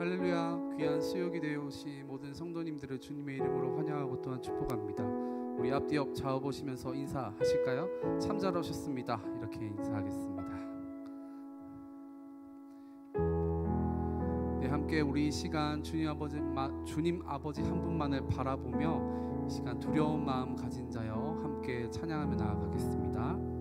할렐루야. 귀한 수요기 되어 오신 모든 성도님들을 주님의 이름으로 환영하고 또한 축복합니다. 우리 앞뒤 옆 좌우 보시면서 인사하실까요? 참 잘 오셨습니다. 이렇게 인사하겠습니다. 네, 함께 우리 이 시간 주님 아버지 한 분만을 바라보며 이 시간 두려운 마음 가진 자여 함께 찬양하며 나아가겠습니다.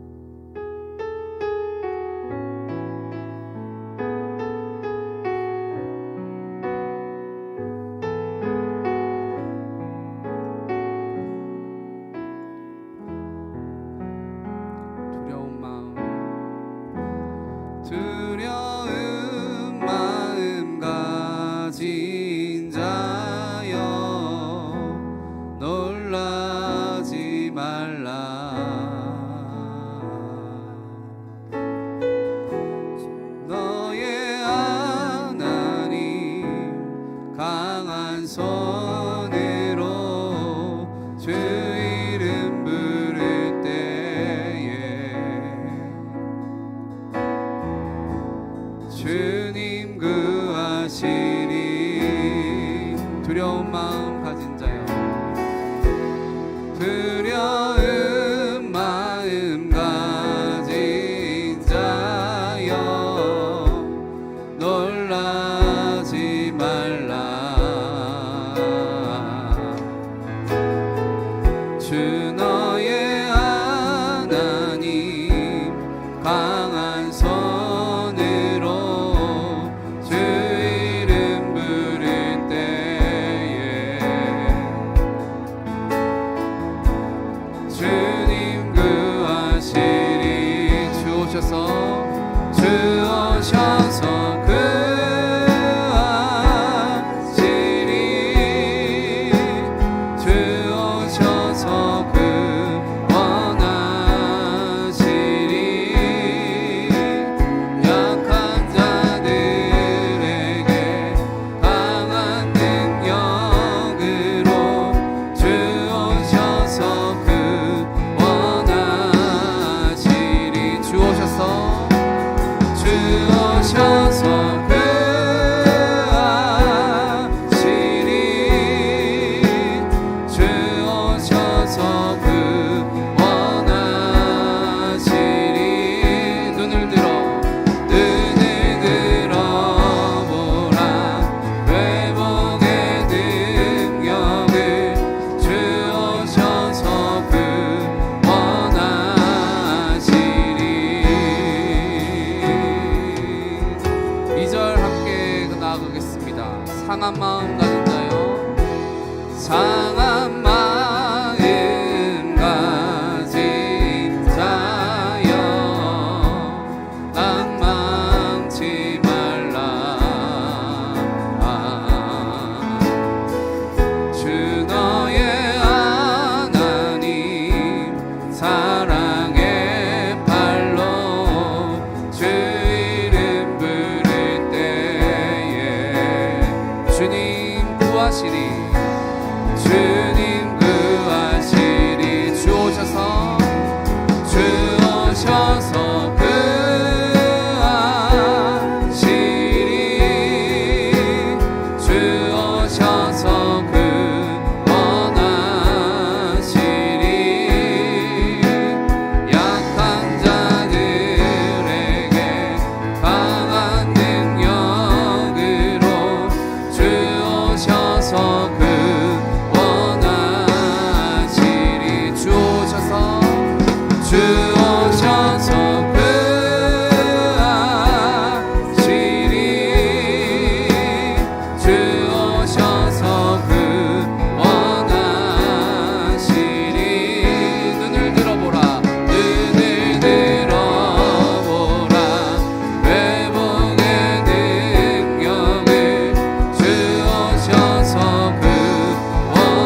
두려운 마음 가진 자여 놀라지 말라. 너의 하나님 강한 손으로 주 이름 부를 때에 주님 구하시리. 두려운 마음 가진 자여, 두려운 마음 가진 자여 놀라지 말라. 주 너의 하나님 강한 손으로 주 이름 부를 때에 주님 구하시리. 주 오셔서 구하시리. 주 오셔서 구원하시리. 약한 자들에게 강한 능력으로 주 오셔서 구원하시리. 주 오셔서 구하시리. 주 오셔서 구원하시리. 눈을 들어보라. 회복의 능력을 주 오셔서 구원하시리. 2절 함께 나아가겠습니다. 상한 마음 가진 자여, 상한 마음 가진 자여 낭망치 말라. 주 너의 하나님 사랑의 팔로 주 이름 부를 때에 주님 구하시리. 주님 구하시리. 주 오셔서 구하시리. 주 오셔서 구원하시리. 약한 자들에게 강한 능력으로 주 오셔서 구원하시리. 주 오셔서 구하시리. 주 오셔서 구원하시리. 눈을 들어보라. 회복의 능력을 주 오셔서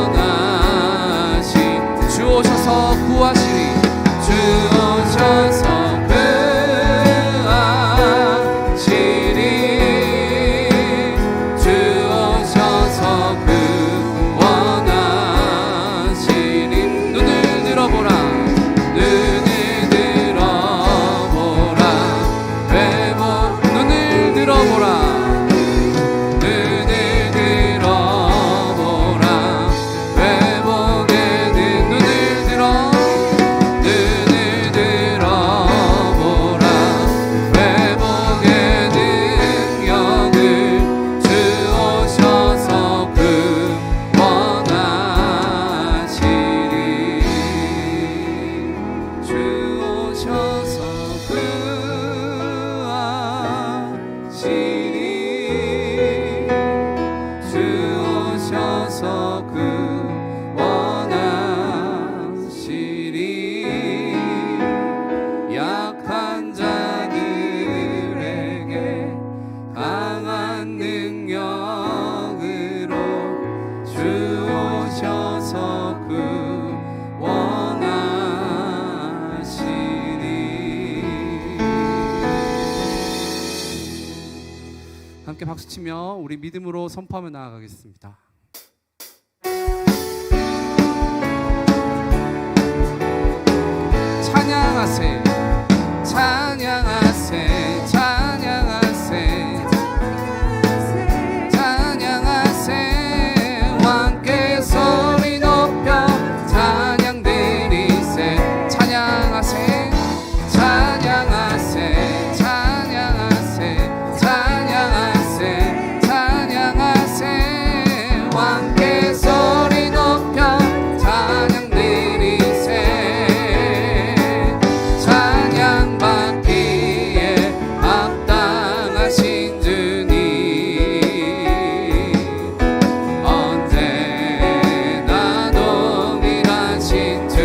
구원하시리. 주 오셔서 구하시리. 주 오셔서 구하시리. 주 오셔서 구원하시리. 눈을 들어보라. 회복. 눈을 들어보라. 함께 박수치며 우리 믿음으로 선포하며 나아가겠습니다. 찬양하세 찬양하세 찬양하세 찬양하세 함께 소리 높여 찬양 드리세 찬양하세 찬양하세 찬양하세 찬양하세 찬양하세 함께 소리 높여 찬양 드리세 찬양받기에 합당하신 주님 언제나 동일하신 주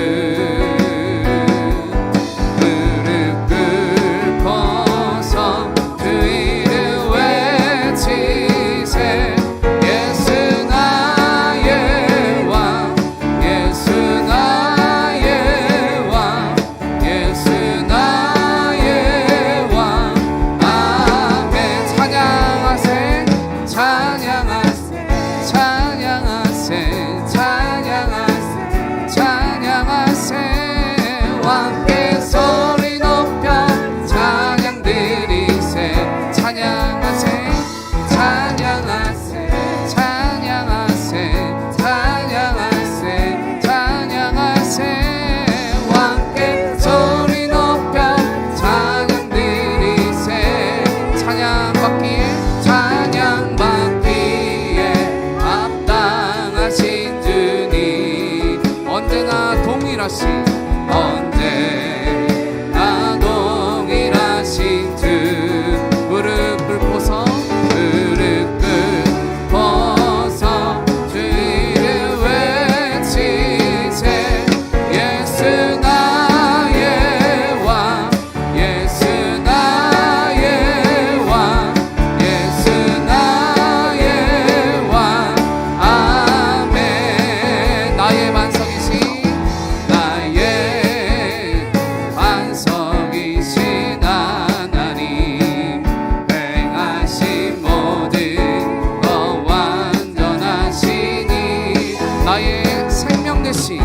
무릎 꿇고서 주 이름 외치세 예수 나의 왕 예수 나의 왕 예수 나의 왕 아멘 찬양하세 찬양하세 찬양하세 찬양하세 찬양하세 함께 소리 높여 찬양 드리세 찬양하세 찬양하세 찬양하세 찬양하세 찬양하세 함께 소리 높여 찬양 드리세 찬양받기에 합당하신 주님 언제나 동일하신 언제나 동일하신 주 무릎 꿇고서 주 이름 외치세 예수 나의 왕 예수 나의 왕 예수 나의 왕 아멘 나의 반석이신 하나님 행하신 모든 것 완전하시니 나의 생명 대신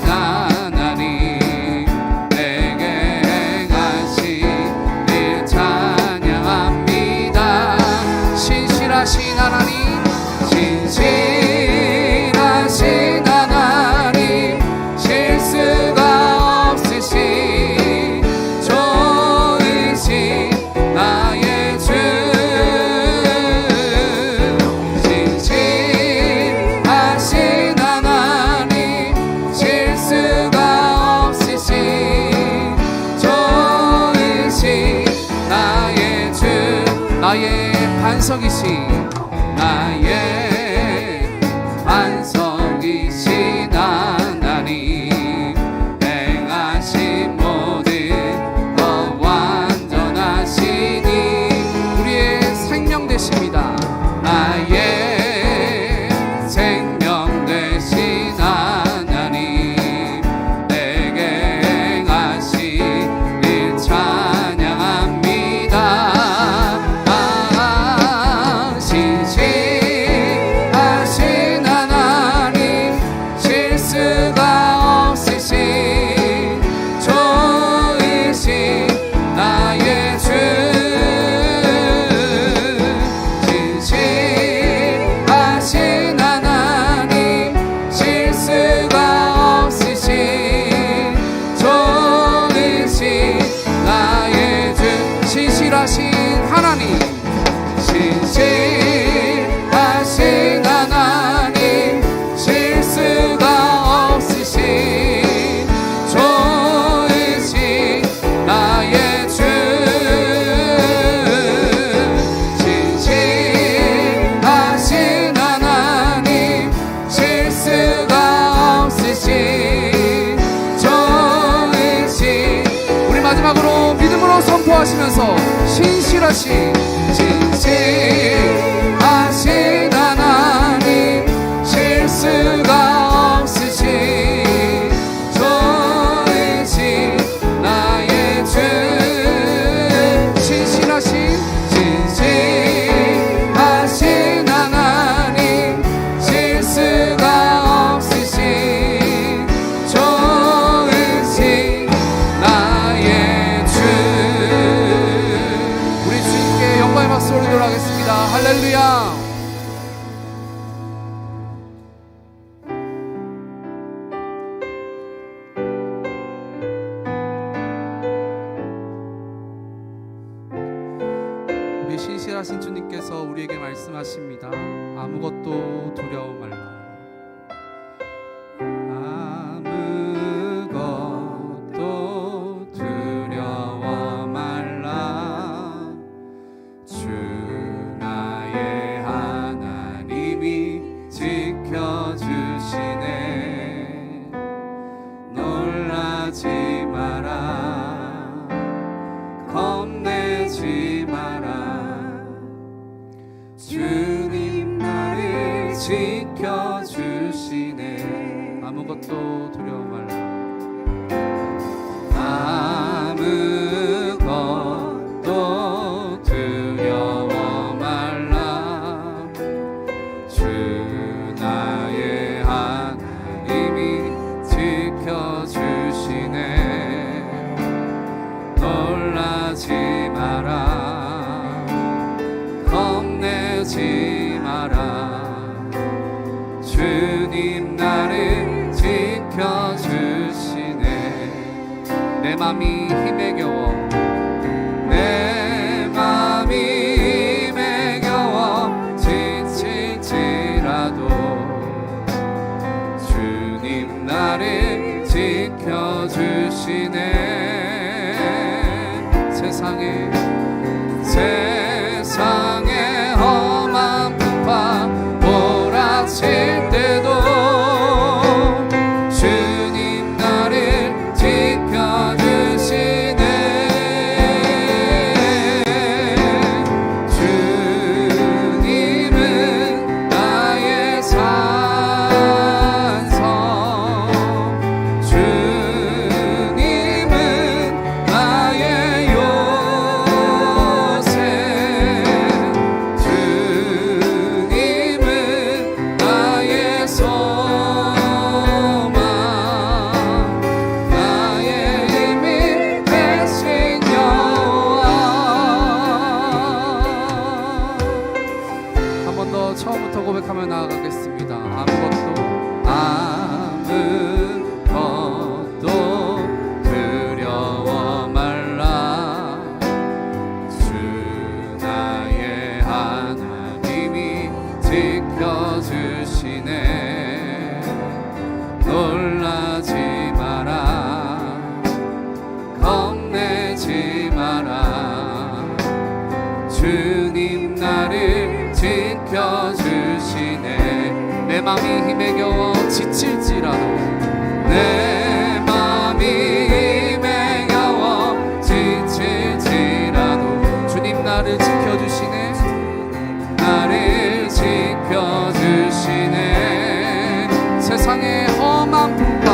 하나님 내게 행하신 일 찬양합니다 신실하신 하나님 신실하신 하나님 실수가 없으신 좋으신 나의 주 신실하신 하나님 실수가 없으신 좋으신 나의 주 나의 반석이신 나의 반석이신 하나님 행하신 모든 것 완전하시니 우리의 생명 되십니다 나의 생명 되신 하나님 내게 행하신 일 찬양합니다 신실하신 하나님 실수가 없으신 좋으신 나의 주 신실하신 하나님 실수가 없으신 좋으신 나의 주 신실하신 하나님 신실하신 하나님 실수가 기뻐하시면서 신실하신 진실하신 하나님 실수가 없으신 좋으신 나의 주 신실하신 하나님 실수가 없으신 좋으신 나의 주 우리 주님께 영광의 박수 올리도록 하겠습니다. 할렐루야. 우리 신실하신 주님께서 우리에게 말씀하십니다. 아무것도 두려워 말라. 아무것도 두려워 말라. 주 나의 하나님이 지켜주시네. 놀라지 마라. 겁내지 마라. 주님 나를 지켜주시네. 아무것도 두려워 말라. 아무것도 두려워 말라. 주 나의 하나님이 지켜주시네. 놀라지 마라. 겁내지 마라. 주님 나를 지켜주시네. 내 맘이 힘에 겨워 내 맘이 힘에 겨워 지칠지라도 주님 나를 지켜주시네. 세상에 험한 풍파 몰아칠 때도 주님 나를 지켜주시네. 주님은 나의 산성. 주님은 나의 요새. 주님은 나의 소망. 나의 힘이 되신 여호와. 한 번 더 처음부터 고백하며 나아가겠습니다. 아무것도 두려워 말라. 주 나의 하나님이 지켜주시네. 놀라지 마라. 겁내지 마라. 주님 나를 지켜주시네. 내 맘이 힘에 겨워 지칠지라도 내 맘이 힘에 겨워 지칠지라도 주님 나를 지켜주시네. 나를 지켜주시네. 세상의 험한 풍파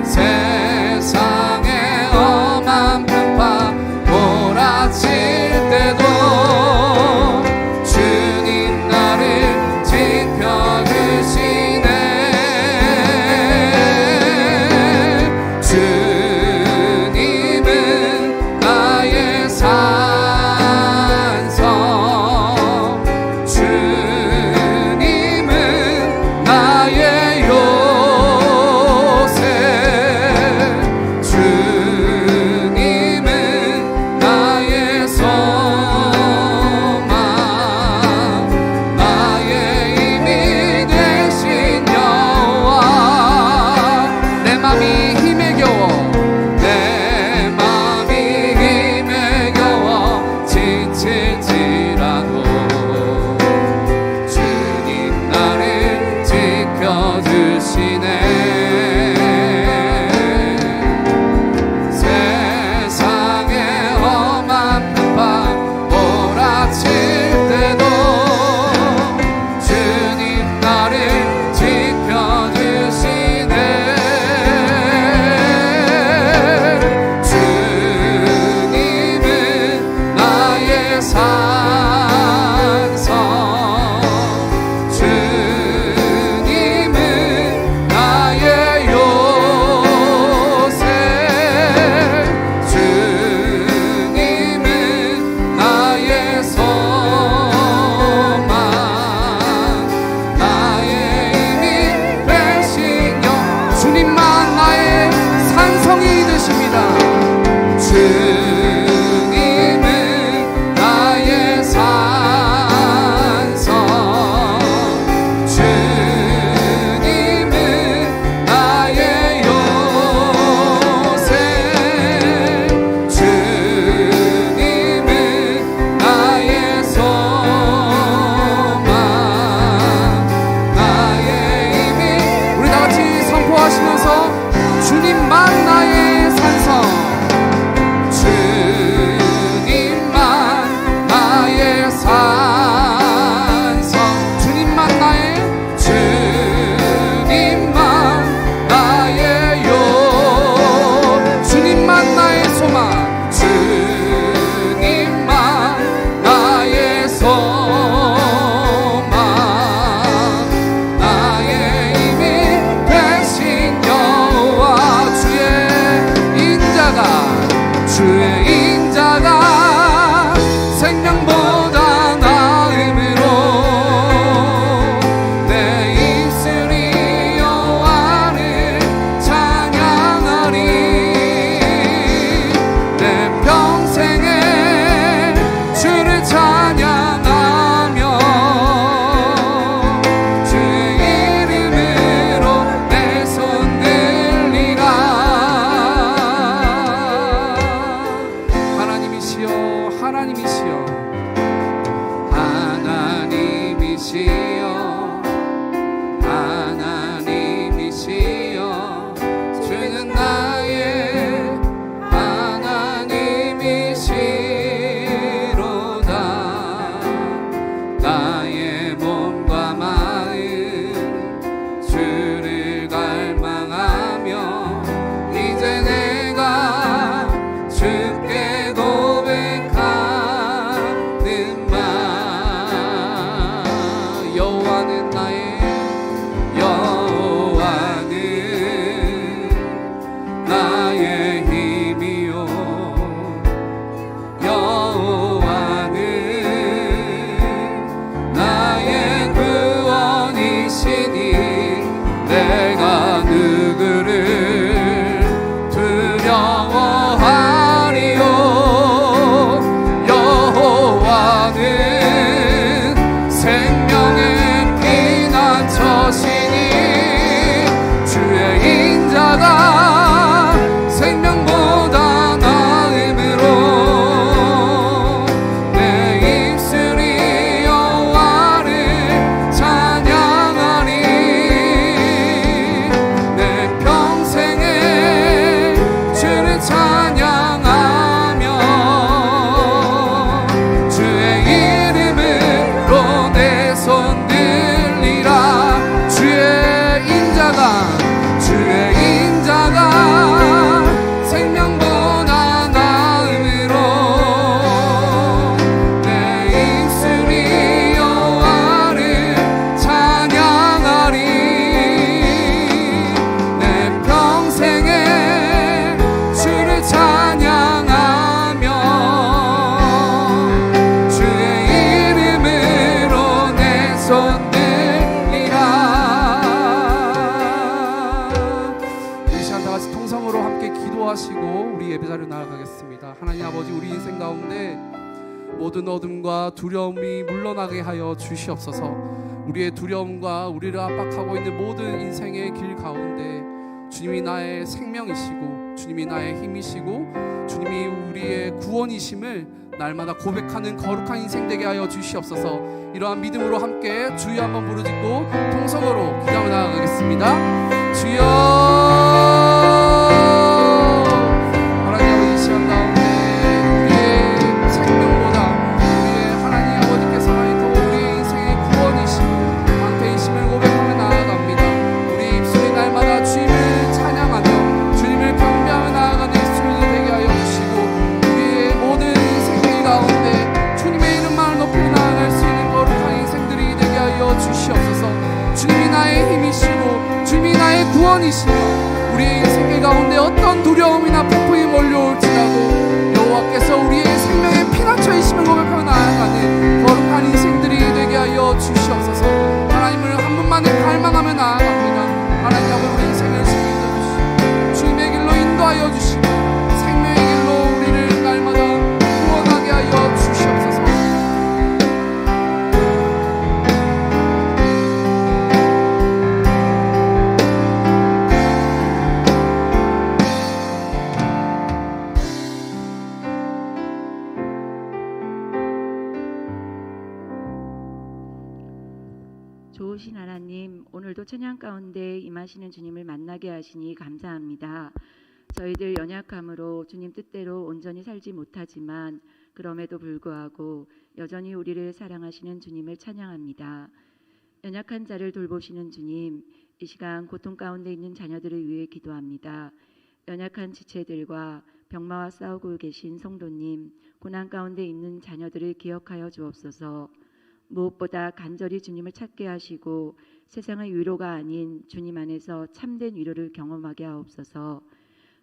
세상의 험한 풍파 몰아칠 때도 주님 나를 지켜주시네. 같이 통성으로 함께 기도하시고 우리 예배자로 나아가겠습니다. 하나님 아버지, 우리 인생 가운데 모든 어둠과 두려움이 물러나게 하여 주시옵소서. 우리의 두려움과 우리를 압박하고 있는 모든 인생의 길 가운데 주님이 나의 생명이시고 주님이 나의 힘이시고 주님이 우리의 구원이심을 날마다 고백하는 거룩한 인생 되게 하여 주시옵소서. 이러한 믿음으로 함께 주여 한번 부르짖고 통성으로 기도하며 나아가겠습니다. 주여, 구원이시며 우리의 인생 가운데 어떤 두려움이나 폭풍이 몰려올지라도 여호와께서 우리의 생명의 피난처이심을 고백하며 나아가는 거룩한 인생들이 되게 하여 주시옵소서. 하나님을 한 분만에 갈망하며 나아갑니다. 하나님 아버지, 우리 인생을 책임져 주시고 주님의 길로 인도하여 주시고 생명의 길로 우리를 날마다 구원하게 하여 주시옵소서. 좋으신 하나님, 오늘도 찬양 가운데 임하시는 주님을 만나게 하시니 감사합니다. 저희들 연약함으로 주님 뜻대로 온전히 살지 못하지만 그럼에도 불구하고 여전히 우리를 사랑하시는 주님을 찬양합니다. 연약한 자를 돌보시는 주님, 이 시간 고통 가운데 있는 자녀들을 위해 기도합니다. 연약한 지체들과 병마와 싸우고 계신 성도님, 고난 가운데 있는 자녀들을 기억하여 주옵소서. 무엇보다 간절히 주님을 찾게 하시고 세상의 위로가 아닌 주님 안에서 참된 위로를 경험하게 하옵소서.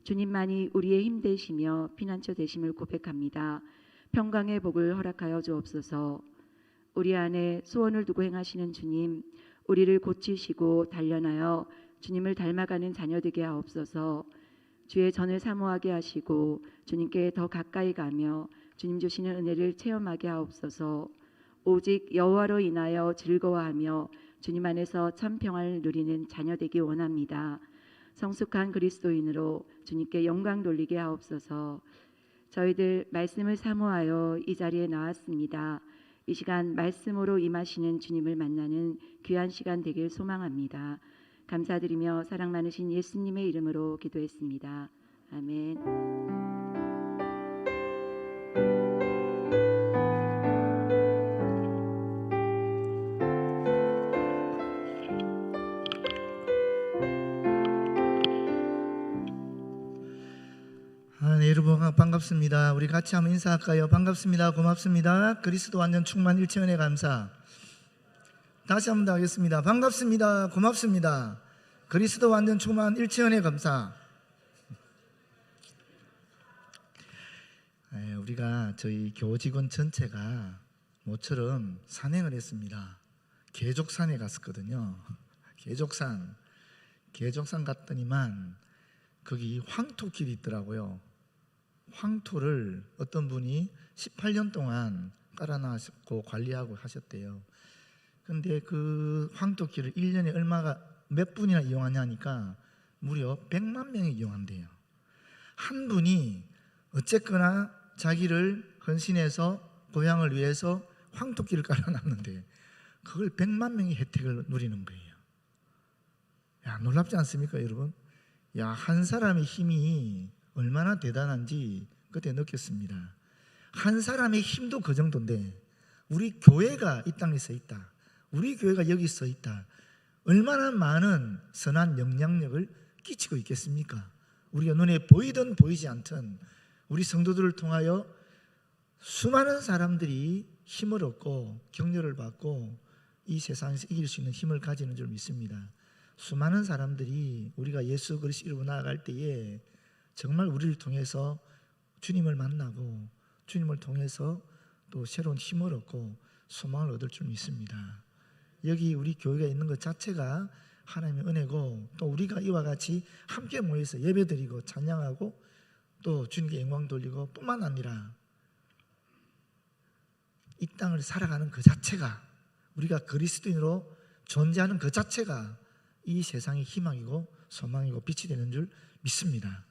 주님만이 우리의 힘 되시며 피난처 되심을 고백합니다. 평강의 복을 허락하여 주옵소서. 우리 안에 소원을 두고 행하시는 주님, 우리를 고치시고 단련하여 주님을 닮아가는 자녀 되게 하옵소서. 주의 전을 사모하게 하시고 주님께 더 가까이 가며 주님 주시는 은혜를 체험하게 하옵소서. 오직 여호와로 인하여 즐거워하며 주님 안에서 참 평안을 누리는 자녀 되기 원합니다. 성숙한 그리스도인으로 주님께 영광 돌리게 하옵소서. 저희들 말씀을 사모하여 이 자리에 나왔습니다. 이 시간 말씀으로 임하시는 주님을 만나는 귀한 시간 되길 소망합니다. 감사드리며 사랑 많으신 예수님의 이름으로 기도했습니다. 아멘. 네, 여러분 반갑습니다. 우리 같이 한번 인사할까요? 반갑습니다. 고맙습니다. 그리스도 완전 충만 일체은혜 감사. 다시 한번 더 하겠습니다. 반갑습니다. 고맙습니다. 그리스도 완전 충만 일체은혜 감사. 우리가 저희 교우 직원 전체가 모처럼 산행을 했습니다. 계족산에 갔었거든요. 계족산 갔더니만 거기 황토길이 있더라고요. 황토를 어떤 분이 18년 동안 깔아놨고 관리하고 하셨대요. 근데 그 황토길을 1년에 몇 분이나 이용하냐니까 무려 100만 명이 이용한대요. 한 분이 어쨌거나 자기를 헌신해서 고향을 위해서 황토길을 깔아놨는데 그걸 100만 명이 혜택을 누리는 거예요. 야, 놀랍지 않습니까, 여러분? 야, 한 사람의 힘이 얼마나 대단한지 그때 느꼈습니다. 한 사람의 힘도 그 정도인데 우리 교회가 이 땅에 서 있다, 우리 교회가 여기 서 있다, 얼마나 많은 선한 영향력을 끼치고 있겠습니까? 우리가 눈에 보이든 보이지 않든 우리 성도들을 통하여 수많은 사람들이 힘을 얻고 격려를 받고 이 세상에서 이길 수 있는 힘을 가지는 줄 믿습니다. 수많은 사람들이 우리가 예수 그리스도 이름으로 나아갈 때에 정말 우리를 통해서 주님을 만나고 주님을 통해서 또 새로운 힘을 얻고 소망을 얻을 줄 믿습니다. 여기 우리 교회가 있는 것 자체가 하나님의 은혜고, 또 우리가 이와 같이 함께 모여서 예배드리고 찬양하고 또 주님께 영광 돌리고 뿐만 아니라 이 땅을 살아가는 그 자체가, 우리가 그리스도인으로 존재하는 그 자체가 이 세상의 희망이고 소망이고 빛이 되는 줄 믿습니다.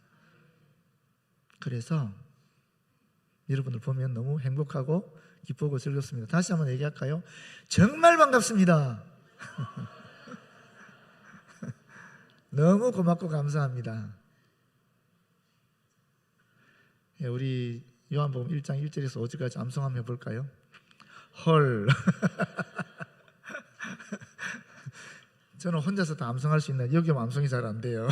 그래서 여러분을 보면 너무 행복하고 기쁘고 즐겁습니다. 다시 한번 얘기할까요? 정말 반갑습니다. 너무 고맙고 감사합니다. 우리 요한복음 1장 1절에서 5절까지 암송 한번 해볼까요? 헐. 저는 혼자서 다 암송할 수 있는데 여기 암송이 잘 안 돼요.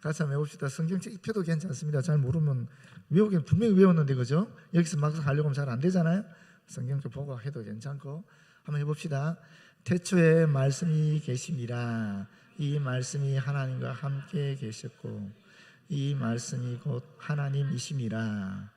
같이 한번 해봅시다. 성경책 입혀도 괜찮습니다. 잘 모르면 외우긴 분명히 외웠는데, 그죠? 여기서 막상 하려고 하면 잘 안 되잖아요. 성경책 보고 해도 괜찮고. 한번 해봅시다. 태초에 말씀이 계심이라. 이 말씀이 하나님과 함께 계셨고 이 말씀이 곧 하나님이심이라.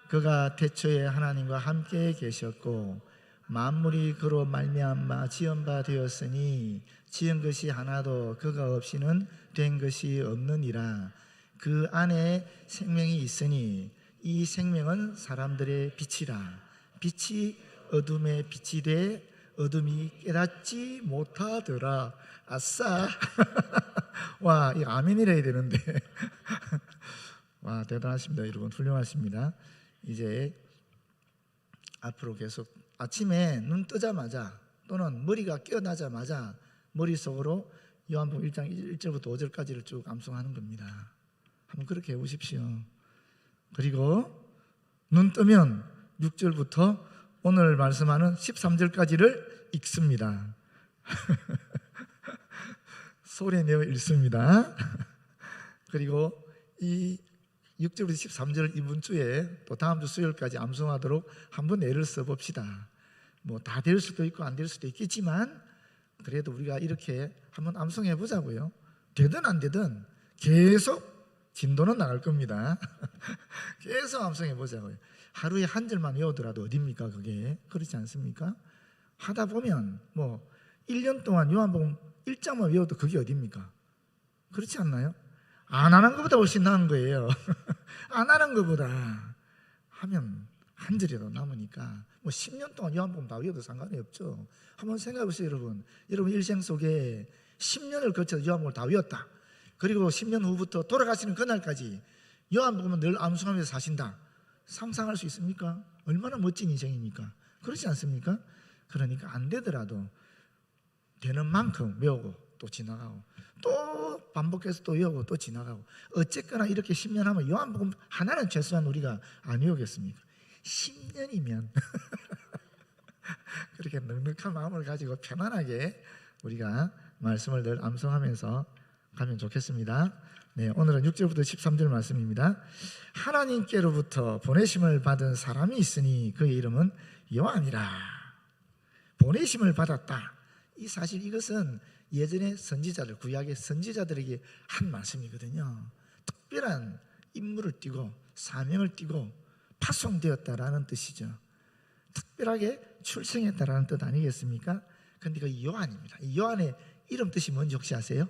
그가 태초에 하나님과 함께 계셨고 만물이 그로 말미암아 지은 바 되었으니 지은 것이 하나도 그가 없이는 된 것이 없느니라. 그 안에 생명이 있으니 이 생명은 사람들의 빛이라. 빛이 어둠에 빛이 돼 어둠이 깨닫지 못하더라. 아싸. 와, 이 아멘이라 해야 되는데. 와, 대단하십니다. 여러분 훌륭하십니다. 이제 앞으로 계속 아침에 눈 뜨자마자 또는 머리가 깨어나자마자 머릿속으로 요한복음 1장 1절부터 5절까지를 쭉 암송하는 겁니다. 한번 그렇게 해보십시오. 그리고 눈 뜨면 6절부터 오늘 말씀하는 13절까지를 읽습니다. 소리내어 읽습니다. 그리고 이 6절부터 13절 이번 주에 또 다음 주 수요일까지 암송하도록 한번 애를 써봅시다. 뭐 다 될 수도 있고 안 될 수도 있겠지만 그래도 우리가 이렇게 한번 암송해 보자고요. 되든 안 되든 계속 진도는 나갈 겁니다. 계속 암송해 보자고요. 하루에 한 절만 외우더라도 어딥니까 그게? 그렇지 않습니까? 하다 보면 뭐 1년 동안 요한복음 1장만 외워도 그게 어딥니까? 그렇지 않나요? 안 하는 것보다 훨씬 나은 거예요. 안 하는 것보다 하면 한 절이라도 남으니까 뭐 10년 동안 요한복음 다 외워도 상관이 없죠. 한번 생각해 보세요. 여러분 일생 속에 10년을 거쳐서 요한복음을 다 외웠다. 그리고 10년 후부터 돌아가시는 그날까지 요한복음은 늘 암송하면서 사신다. 상상할 수 있습니까? 얼마나 멋진 인생입니까? 그렇지 않습니까? 그러니까 안 되더라도 되는 만큼 외우고 또 지나가고 또 반복해서 또 외우고 또 지나가고 어쨌거나 이렇게 10년 하면 요한복음 하나는 최소한 우리가 안 외우겠습니까? 10년이면 그렇게 넉넉한 마음을 가지고 편안하게 우리가 말씀을 늘 암송하면서 가면 좋겠습니다. 네, 오늘은 6절부터 13절 말씀입니다. 하나님께로부터 보내심을 받은 사람이 있으니 그의 이름은 요한이라. 보내심을 받았다. 이 사실 이것은 예전의 선지자들, 구약의 선지자들에게 한 말씀이거든요. 특별한 임무를 띠고 사명을 띠고 파송되었다라는 뜻이죠. 특별하게 출생했다라는 뜻 아니겠습니까? 그런데 그 요한입니다. 이 요한의 이름 뜻이 뭔지 혹시 아세요?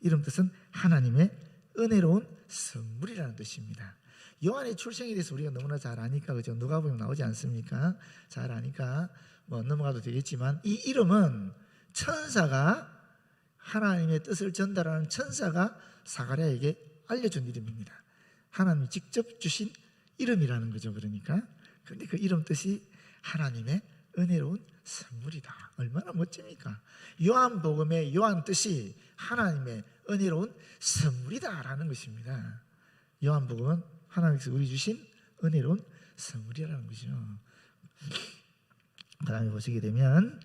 이름 뜻은 하나님의 은혜로운 선물이라는 뜻입니다. 요한의 출생에 대해서 우리가 너무나 잘 아니까, 그죠? 누가복음 나오지 않습니까? 잘 아니까 뭐 넘어가도 되겠지만 이 이름은 천사가 하나님의 뜻을 전달하는 천사가 사가랴에게 알려준 이름입니다. 하나님이 직접 주신 이름이라는 거죠. 그러니까 그런데 그 이름 뜻이 하나님의 은혜로운 선물이다. 얼마나 멋집니까? 요한복음의 요한 뜻이 하나님의 은혜로운 선물이다라는 것입니다. 요한복음은 하나님께서 우리 주신 은혜로운 선물이라는 거죠. 그 다음에 보시게 되면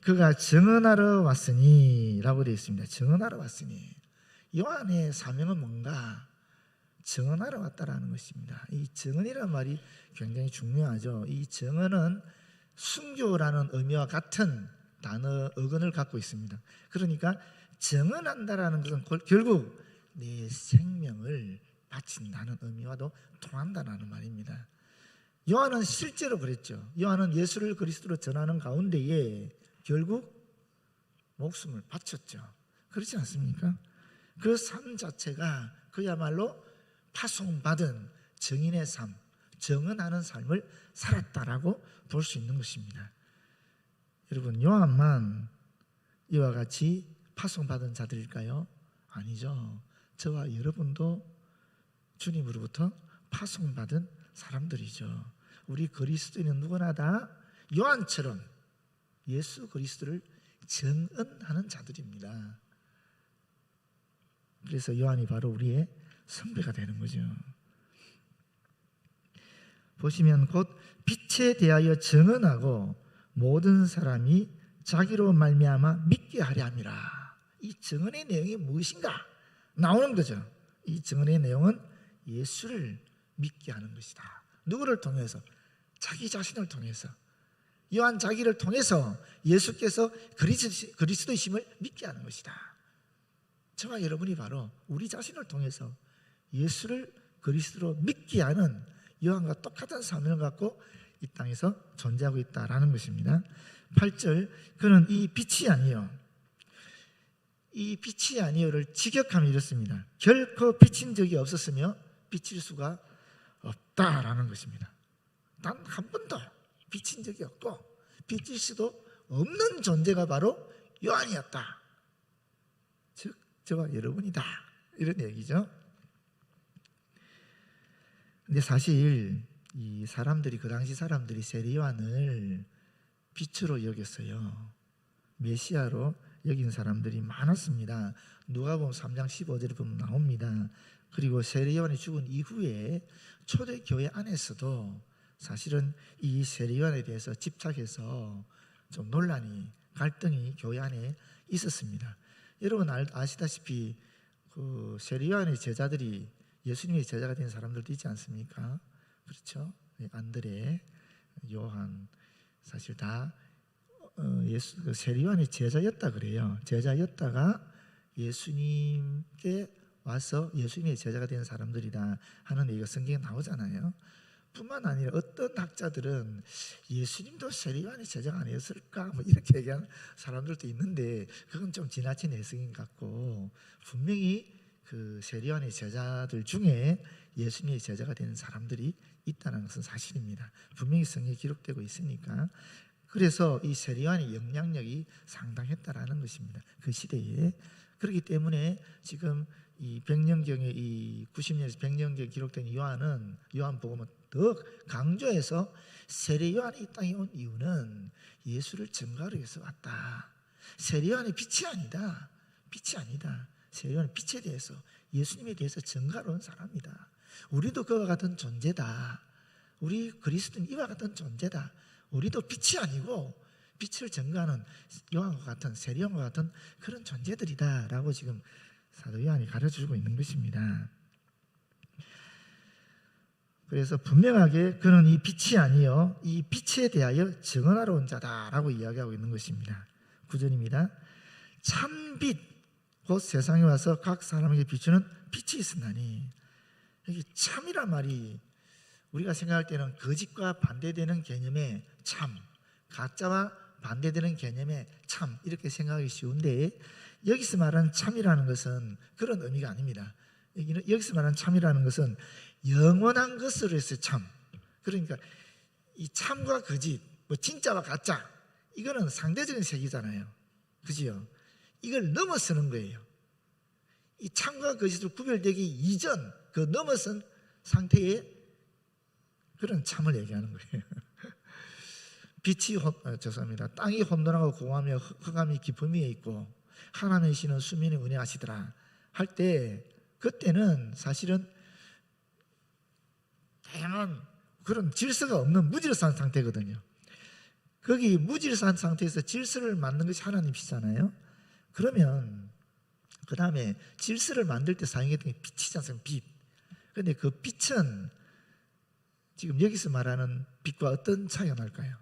그가 증언하러 왔으니 라고 되어 있습니다. 증언하러 왔으니 요한의 사명은 뭔가? 증언하러 왔다라는 것입니다. 이 증언이라는 말이 굉장히 중요하죠. 이 증언은 순교라는 의미와 같은 단어 어근을 갖고 있습니다. 그러니까 증언한다라는 것은 결국 내 생명을 바친다는 의미와도 통한다는 말입니다. 요한은 실제로 그랬죠. 요한은 예수를 그리스도로 전하는 가운데에 결국 목숨을 바쳤죠. 그렇지 않습니까? 그 삶 자체가 그야말로 파송받은 정인의 삶, 정언하는 삶을 살았다라고 볼 수 있는 것입니다. 여러분, 요한만 이와 같이 파송받은 자들일까요? 아니죠. 저와 여러분도 주님으로부터 파송받은 사람들이죠. 우리 그리스도인은 누구나 다 요한처럼 예수 그리스도를 정언하는 자들입니다. 그래서 요한이 바로 우리의 선배가 되는 거죠. 보시면 곧 빛에 대하여 정언하고 모든 사람이 자기로 말미암아 믿게 하려 함이라. 이 정언의 내용이 무엇인가 나오는 거죠. 이 정언의 내용은 예수를 믿게 하는 것이다. 누구를 통해서? 자기 자신을 통해서. 요한 자기를 통해서 예수께서 그리스도이심을 믿게 하는 것이다. 저와 여러분이 바로 우리 자신을 통해서 예수를 그리스도로 믿게 하는 요한과 똑같은 사명을 갖고 이 땅에서 존재하고 있다라는 것입니다. 8절, 그는 이 빛이 아니요, 이 빛이 아니요를 직역하면 이렇습니다. 결코 비친 적이 없었으며 비칠 수가 없다라는 것입니다. 단 한 번도 비친 적이 없고 비칠 수도 없는 존재가 바로 요한이었다. 즉 저와 여러분이다, 이런 얘기죠. 근데 사실 이 사람들이, 그 당시 사람들이 세례 요한을 빛으로 여겼어요. 메시아로 여긴 사람들이 많았습니다. 누가복음 3장 15절에 보면 나옵니다. 그리고 세례 요한이 죽은 이후에 초대 교회 안에서도 사실은 이 세례 요한에 대해서 집착해서 좀 논란이, 갈등이 교회 안에 있었습니다. 여러분 아시다시피 그 세례 요한의 제자들이 예수님의 제자가 된 사람들도 있지 않습니까? 그렇죠? 안드레, 요한, 사실 다 세례 요한의 제자였다 그래요. 제자였다가 예수님께 와서 예수님의 제자가 된 사람들이다 하는 얘기가 성경에 나오잖아요. 뿐만 아니라 어떤 학자들은 예수님도 세례 요한의 제자가 아니었을까 뭐 이렇게 얘기하는 사람들도 있는데, 그건 좀 지나친 해석인 것 같고, 분명히 그 세례 요한의 제자들 중에 예수님의 제자가 되는 사람들이 있다는 것은 사실입니다. 분명히 성경에 기록되고 있으니까. 그래서 이 세례 요한의 영향력이 상당했다라는 것입니다. 그 시대에. 그렇기 때문에 지금 이 백년경에, 이 90년에서 백년경에 기록된 요한복음은 더 강조해서 세례 요한이 이 땅에 온 이유는 예수를 증거하기 위해서 왔다. 세례 요한이 빛이 아니다. 빛이 아니다. 세례 요한은 빛에 대해서, 예수님에 대해서 증거하러 온 사람이다. 우리도 그와 같은 존재다. 우리 그리스도는 이와 같은 존재다. 우리도 빛이 아니고 빛을 증거하는 요한과 같은, 세례 요한과 같은 그런 존재들이다 라고 지금 사도 요한이 가르쳐주고 있는 것입니다. 그래서 분명하게 그는 이 빛이 아니요 이 빛에 대하여 증언하러 온 자다라고 이야기하고 있는 것입니다. 9절입니다. 참빛 곧 세상에 와서 각 사람에게 비추는 빛이 있으나니, 여기 참이란 말이 우리가 생각할 때는 거짓과 반대되는 개념의 참, 가짜와 반대되는 개념의 참, 이렇게 생각하기 쉬운데, 여기서 말하는 참이라는 것은 그런 의미가 아닙니다. 여기서 말하는 참이라는 것은 영원한 것으로 해서 참. 그러니까 이 참과 거짓, 뭐 진짜와 가짜, 이거는 상대적인 색이잖아요. 그지요? 이걸 넘어서는 거예요. 이 참과 거짓으로 구별되기 이전, 그 넘어선 상태의 그런 참을 얘기하는 거예요. 빛이 죄송합니다. 땅이 혼돈하고 공허하며 흑암이 깊음 위에 있고 하나님의 신은 수면에 운행하시더라 할 때, 그때는 사실은 다양한 그런 질서가 없는 무질서한 상태거든요. 거기 무질서한 상태에서 질서를 만든 것이 하나님이시잖아요. 그러면 그 다음에 질서를 만들 때 사용했던 게 빛이지 않습니까? 빛. 그런데 그 빛은 지금 여기서 말하는 빛과 어떤 차이가 날까요?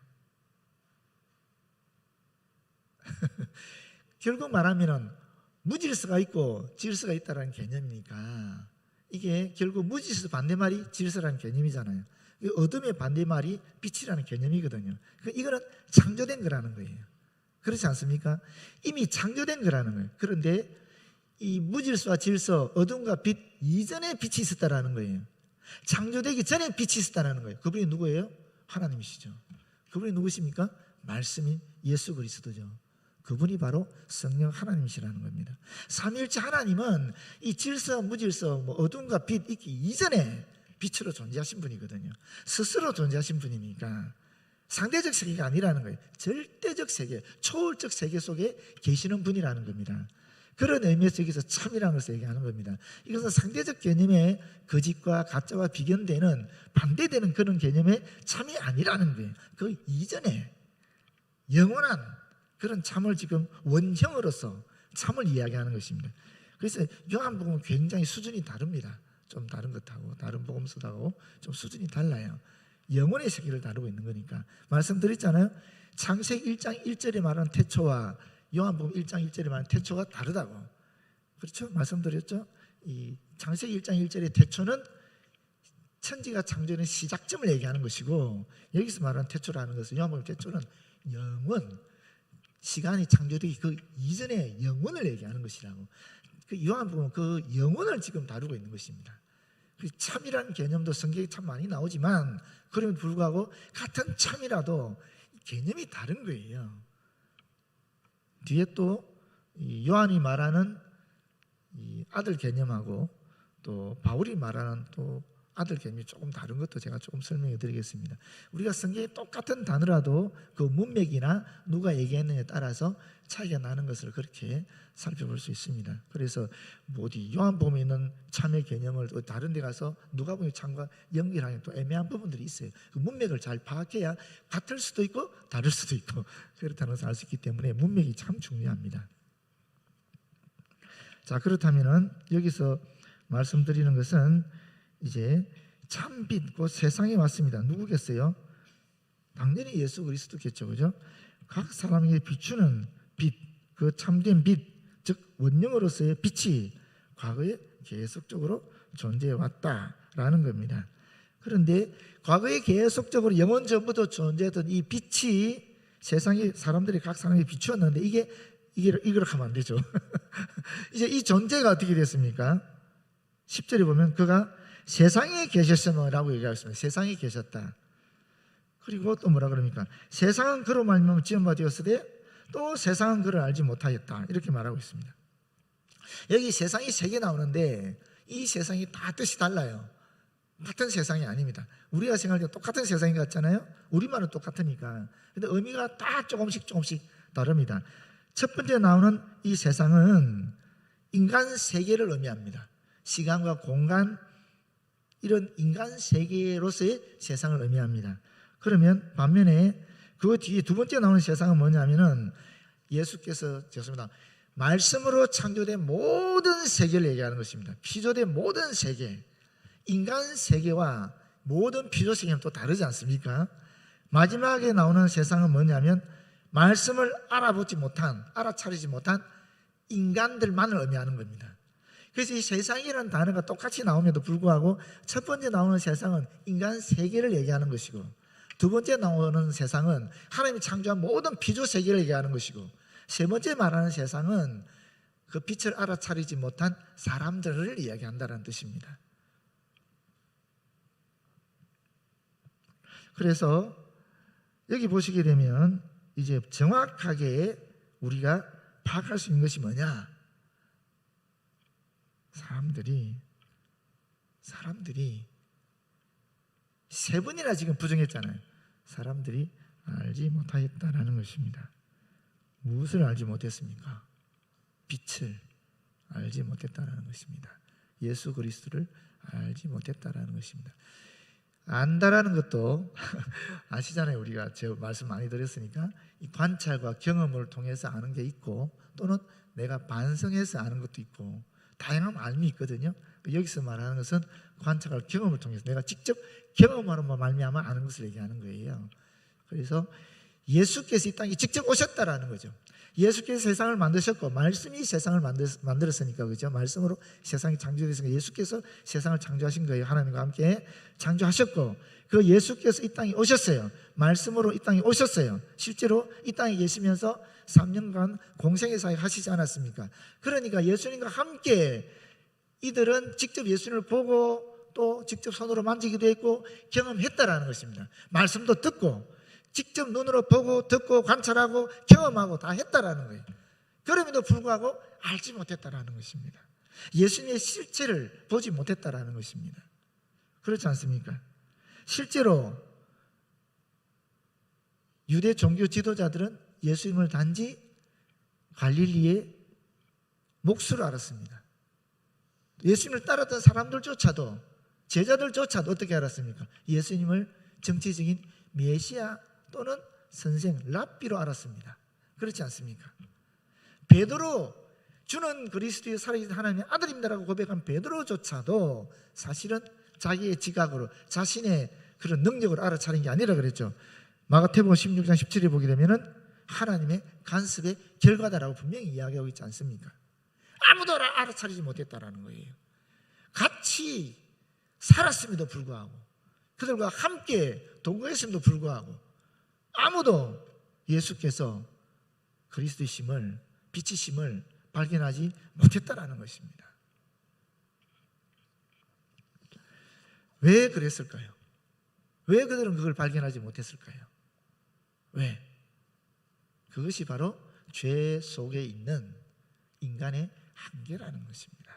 결국 말하면 무질서가 있고 질서가 있다는 개념이니까, 이게 결국 무질서 반대말이 질서라는 개념이잖아요. 어둠의 반대말이 빛이라는 개념이거든요. 이거는 창조된 거라는 거예요. 그렇지 않습니까? 이미 창조된 거라는 거예요. 그런데 이 무질서와 질서, 어둠과 빛 이전에 빛이 있었다라는 거예요. 창조되기 전에 빛이 있었다라는 거예요. 그분이 누구예요? 하나님이시죠. 그분이 누구십니까? 말씀인 예수 그리스도죠. 그분이 바로 성령 하나님이시라는 겁니다. 삼위일체 하나님은 이 질서, 무질서, 어둠과 빛 있기 이전에 빛으로 존재하신 분이거든요. 스스로 존재하신 분이니까 상대적 세계가 아니라는 거예요. 절대적 세계, 초월적 세계 속에 계시는 분이라는 겁니다. 그런 의미에서 여기서 참이라는 것을 얘기하는 겁니다. 이것은 상대적 개념의 거짓과 가짜와 비견되는 반대되는 그런 개념의 참이 아니라는 거예요. 그 이전에 영원한 그런 참을 지금 원형으로서 참을 이야기하는 것입니다. 그래서 요한복음은 굉장히 수준이 다릅니다. 좀 다른 것하고 다른 복음서하고 좀 수준이 달라요. 영혼의 세계를 다루고 있는 거니까. 말씀드렸잖아요. 창세기 1장 1절에 말하는 태초와 요한복음 1장 1절에 말하는 태초가 다르다고. 그렇죠? 말씀드렸죠? 이 창세기 1장 1절의 태초는 천지가 창조된 시작점을 얘기하는 것이고, 여기서 말하는 태초라는 것은 요한복음 태초는 영원, 시간이 창조되기 그 이전의 영원을 얘기하는 것이라고. 그 요한복음은 그 영원을 지금 다루고 있는 것입니다. 참이라는 개념도 성경에 참 많이 나오지만 그럼에도 불구하고 같은 참이라도 개념이 다른 거예요. 뒤에 또 요한이 말하는 이 아들 개념하고 또 바울이 말하는 또 아들 개념이 조금 다른 것도 제가 조금 설명해 드리겠습니다. 우리가 성경에 똑같은 단어라도 그 문맥이나 누가 얘기했느냐에 따라서 차이가 나는 것을 그렇게 살펴볼 수 있습니다. 그래서 어디 요한복음에 있는 참의 개념을 다른 데 가서 누가복음의 참과 연결하는 또 애매한 부분들이 있어요. 그 문맥을 잘 파악해야 같을 수도 있고 다를 수도 있고 그렇다는 것을 알 수 있기 때문에 문맥이 참 중요합니다. 자, 그렇다면은 여기서 말씀드리는 것은 이제 참빛, 그 세상에 왔습니다. 누구겠어요? 당연히 예수 그리스도겠죠, 그죠? 각 사람에게 비추는 빛, 그 참된 빛, 즉 원령으로서의 빛이 과거에 계속적으로 존재해 왔다라는 겁니다. 그런데 과거에 계속적으로 영원 전부터 존재했던 이 빛이 세상에 사람들이 각 사람에게 비추었는데 이걸 하면 안 되죠. 이제 이 존재가 어떻게 됐습니까? 10절에 보면 그가 세상에 계셨으며라고 얘기하셨습니다. 세상에 계셨다. 그리고 또 뭐라 그럽니까? 세상은 그로 말미암아 지은 바 되었으되 또 세상은 그를 알지 못하였다. 이렇게 말하고 있습니다. 여기 세상이 세 개 나오는데 이 세상이 다 뜻이 달라요. 같은 세상이 아닙니다. 우리가 생각할 때 똑같은 세상인 것 같잖아요. 우리말은 똑같으니까. 근데 의미가 다 조금씩 다릅니다. 첫 번째 나오는 이 세상은 인간 세계를 의미합니다. 시간과 공간, 이런 인간 세계로서의 세상을 의미합니다. 그러면 반면에 그 뒤에 두 번째 나오는 세상은 뭐냐면은 예수께서 말씀으로 창조된 모든 세계를 얘기하는 것입니다. 피조된 모든 세계, 인간 세계와 모든 피조 세계는 또 다르지 않습니까? 마지막에 나오는 세상은 뭐냐면 말씀을 알아차리지 못한 인간들만을 의미하는 겁니다. 그래서 이 세상이라는 단어가 똑같이 나옴에도 불구하고 첫 번째 나오는 세상은 인간 세계를 얘기하는 것이고 두 번째 나오는 세상은 하나님이 창조한 모든 피조 세계를 얘기하는 것이고 세 번째 말하는 세상은 그 빛을 알아차리지 못한 사람들을 이야기한다는 뜻입니다. 그래서 여기 보시게 되면 이제 정확하게 우리가 파악할 수 있는 것이 뭐냐? 사람들이 세 번이나 지금 부정했잖아요. 사람들이 알지 못하였다라는 것입니다. 무엇을 알지 못했습니까? 빛을 알지 못했다라는 것입니다. 예수 그리스도를 알지 못했다라는 것입니다. 안다라는 것도 아시잖아요. 우리가 제 말씀 많이 드렸으니까 이 관찰과 경험을 통해서 아는 게 있고 또는 내가 반성해서 아는 것도 있고 다양한 알미 있거든요. 여기서 말하는 것은 관찰과 경험을 통해서 내가 직접 경험하는 말미암아 아는 것을 얘기하는 거예요. 그래서 예수께서 이 땅에 직접 오셨다라는 거죠. 예수께서 세상을 만드셨고 말씀이 세상을 만들었으니까, 그죠? 말씀으로 세상이 창조됐으니까 예수께서 세상을 창조하신 거예요. 하나님과 함께 창조하셨고, 그 예수께서 이 땅에 오셨어요. 말씀으로 이 땅에 오셨어요. 실제로 이 땅에 계시면서 3년간 공생의 사역 하시지 않았습니까? 그러니까 예수님과 함께 이들은 직접 예수님을 보고 또 직접 손으로 만지기도 했고 경험했다라는 것입니다. 말씀도 듣고 직접 눈으로 보고 듣고 관찰하고 경험하고 다 했다라는 거예요. 그럼에도 불구하고 알지 못했다라는 것입니다. 예수님의 실체를 보지 못했다라는 것입니다. 그렇지 않습니까? 실제로 유대 종교 지도자들은 예수님을 단지 갈릴리의 목수로 알았습니다. 예수님을 따랐던 사람들조차도, 제자들조차도 어떻게 알았습니까? 예수님을 정치적인 메시아 또는 선생, 랍비로 알았습니다. 그렇지 않습니까? 베드로, 주는 그리스도의 살아계신 하나님의 아들입니다라고 고백한 베드로조차도 사실은 자기의 지각으로, 자신의 그런 능력으로 알아차린 게 아니라 그랬죠. 마가복음 16장 17에 보게 되면은 하나님의 간섭의 결과다라고 분명히 이야기하고 있지 않습니까? 아무도 알아차리지 못했다라는 거예요. 같이 살았음에도 불구하고, 그들과 함께 동거했음에도 불구하고 아무도 예수께서 그리스도이심을, 빛이심을 발견하지 못했다라는 것입니다. 왜 그랬을까요? 왜 그들은 그걸 발견하지 못했을까요? 왜? 그것이 바로 죄 속에 있는 인간의 한계라는 것입니다.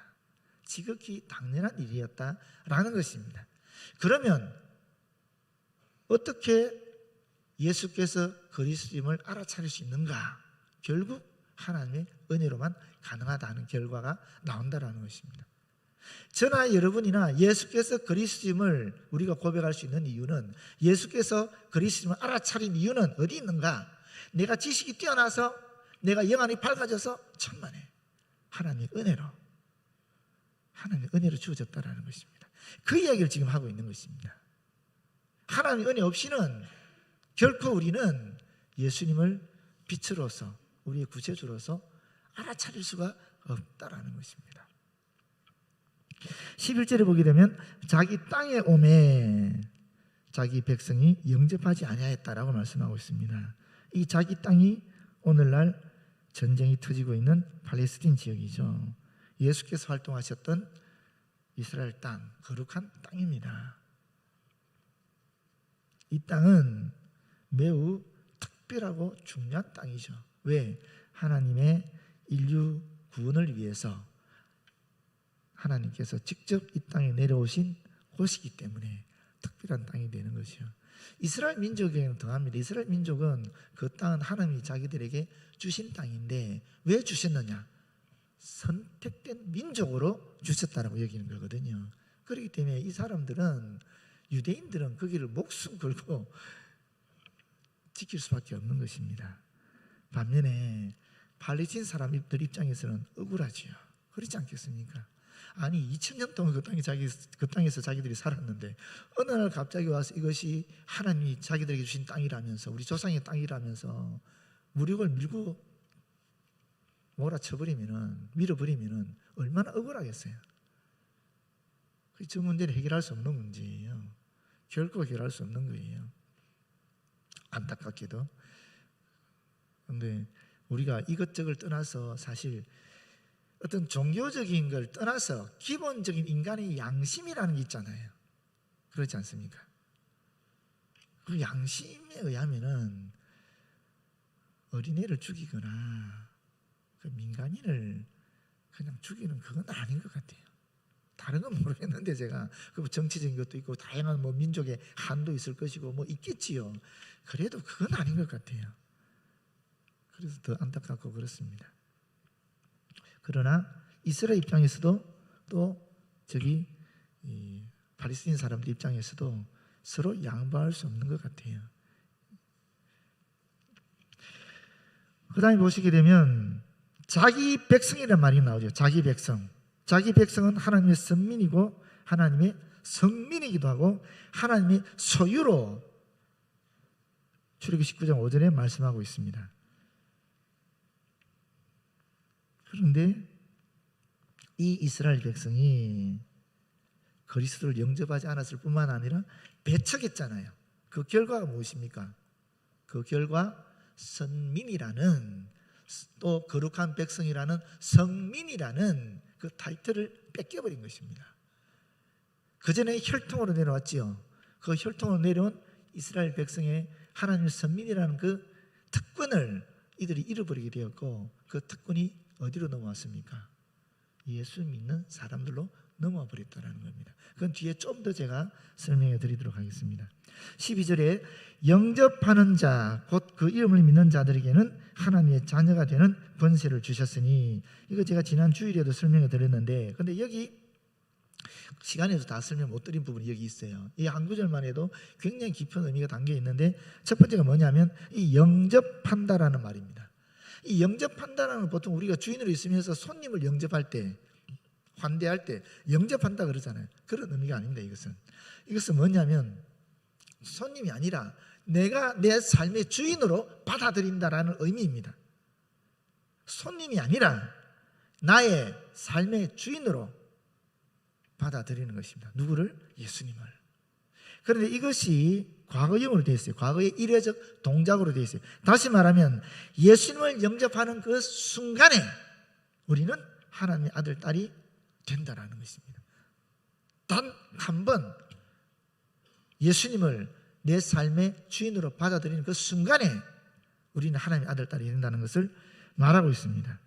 지극히 당연한 일이었다라는 것입니다. 그러면 어떻게 예수께서 그리스도임을 알아차릴 수 있는가? 결국 하나님의 은혜로만 가능하다는 결과가 나온다라는 것입니다. 저나 여러분이나 예수께서 그리스도임을 우리가 고백할 수 있는 이유는, 예수께서 그리스도임을 알아차린 이유는 어디 있는가? 내가 지식이 뛰어나서, 내가 영안이 밝아져서? 천만에 하나님의 은혜로 주어졌다라는 것입니다. 그 이야기를 지금 하고 있는 것입니다. 하나님의 은혜 없이는 결코 우리는 예수님을 빛으로서, 우리의 구세주로서 알아차릴 수가 없다라는 것입니다. 11절에 보게 되면 자기 땅에 오매 자기 백성이 영접하지 아니하였다라고 말씀하고 있습니다. 이 자기 땅이 오늘날 전쟁이 터지고 있는 팔레스틴 지역이죠. 예수께서 활동하셨던 이스라엘 땅, 거룩한 땅입니다. 이 땅은 매우 특별하고 중요한 땅이죠. 왜? 하나님의 인류 구원을 위해서 하나님께서 직접 이 땅에 내려오신 곳이기 때문에 특별한 땅이 되는 것이요. 이스라엘 민족에게는 더합니다. 이스라엘 민족은 그 땅은 하나님이 자기들에게 주신 땅인데 왜 주셨느냐? 선택된 민족으로 주셨다라고 여기는 거거든요. 그렇기 때문에 이 사람들은, 유대인들은 거기를 목숨 걸고 지킬 수밖에 없는 것입니다. 반면에 팔레스틴 사람들 입장에서는 억울하지요. 그렇지 않겠습니까? 아니 2000년 동안 그 땅에서 자기들이 살았는데 어느 날 갑자기 와서 이것이 하나님이 자기들에게 주신 땅이라면서, 우리 조상의 땅이라면서 무력을 밀고 밀어버리면은 얼마나 억울하겠어요. 저 문제는 해결할 수 없는 문제예요. 결코 해결할 수 없는 거예요. 안타깝게도. 그런데 우리가 이것저것 떠나서 사실 어떤 종교적인 걸 떠나서 기본적인 인간의 양심이라는 게 있잖아요. 그렇지 않습니까? 그 양심에 의하면은 어린애를 죽이거나 그 민간인을 그냥 죽이는 그건 아닌 것 같아요. 다른 건 모르겠는데 제가 그 정치적인 것도 있고 다양한 뭐 민족의 한도 있을 것이고 뭐 있겠지요. 그래도 그건 아닌 것 같아요. 그래서 더 안타깝고 그렇습니다. 그러나 이스라엘 입장에서도 또 저기 팔레스틴 사람들 입장에서도 서로 양보할 수 없는 것 같아요. 그 다음에 보시게 되면 자기 백성이라는 말이 나오죠. 자기 백성. 자기 백성은 하나님의 선민이고 하나님의 성민이기도 하고 하나님의 소유로 출애굽기 19장 5절에 말씀하고 있습니다. 그런데 이 이스라엘 백성이 그리스도를 영접하지 않았을 뿐만 아니라 배척했잖아요. 그 결과가 무엇입니까? 그 결과 선민이라는, 또 거룩한 백성이라는, 성민이라는 그 타이틀을 뺏겨버린 것입니다. 그전에 혈통으로 내려왔지요. 그 혈통으로 내려온 이스라엘 백성의 하나님의 선민이라는 그 특권을 이들이 잃어버리게 되었고, 그 특권이 어디로 넘어왔습니까? 예수 믿는 사람들로 넘어와 버렸다는 겁니다. 그건 뒤에 좀 더 제가 설명해 드리도록 하겠습니다. 12절에 영접하는 자, 곧 그 이름을 믿는 자들에게는 하나님의 자녀가 되는 권세를 주셨으니, 이거 제가 지난 주일에도 설명해 드렸는데, 근데 여기 시간에도 다 설명 못 드린 부분이 여기 있어요. 이 한 구절만 해도 굉장히 깊은 의미가 담겨 있는데, 첫 번째가 뭐냐면 이 영접한다라는 말입니다. 이 영접한다라는 건 보통 우리가 주인으로 있으면서 손님을 영접할 때, 환대할 때 영접한다 그러잖아요. 그런 의미가 아닙니다. 이것은 뭐냐면 손님이 아니라 내가 내 삶의 주인으로 받아들인다라는 의미입니다. 손님이 아니라 나의 삶의 주인으로 받아들이는 것입니다. 누구를? 예수님을. 그런데 이것이 과거형으로 되어 있어요. 과거의 일회적 동작으로 되어 있어요. 다시 말하면 예수님을 영접하는 그 순간에 우리는 하나님의 아들, 딸이 된다라는 것입니다. 단 한 번 예수님을 내 삶의 주인으로 받아들이는 그 순간에 우리는 하나님의 아들, 딸이 된다는 것을 말하고 있습니다.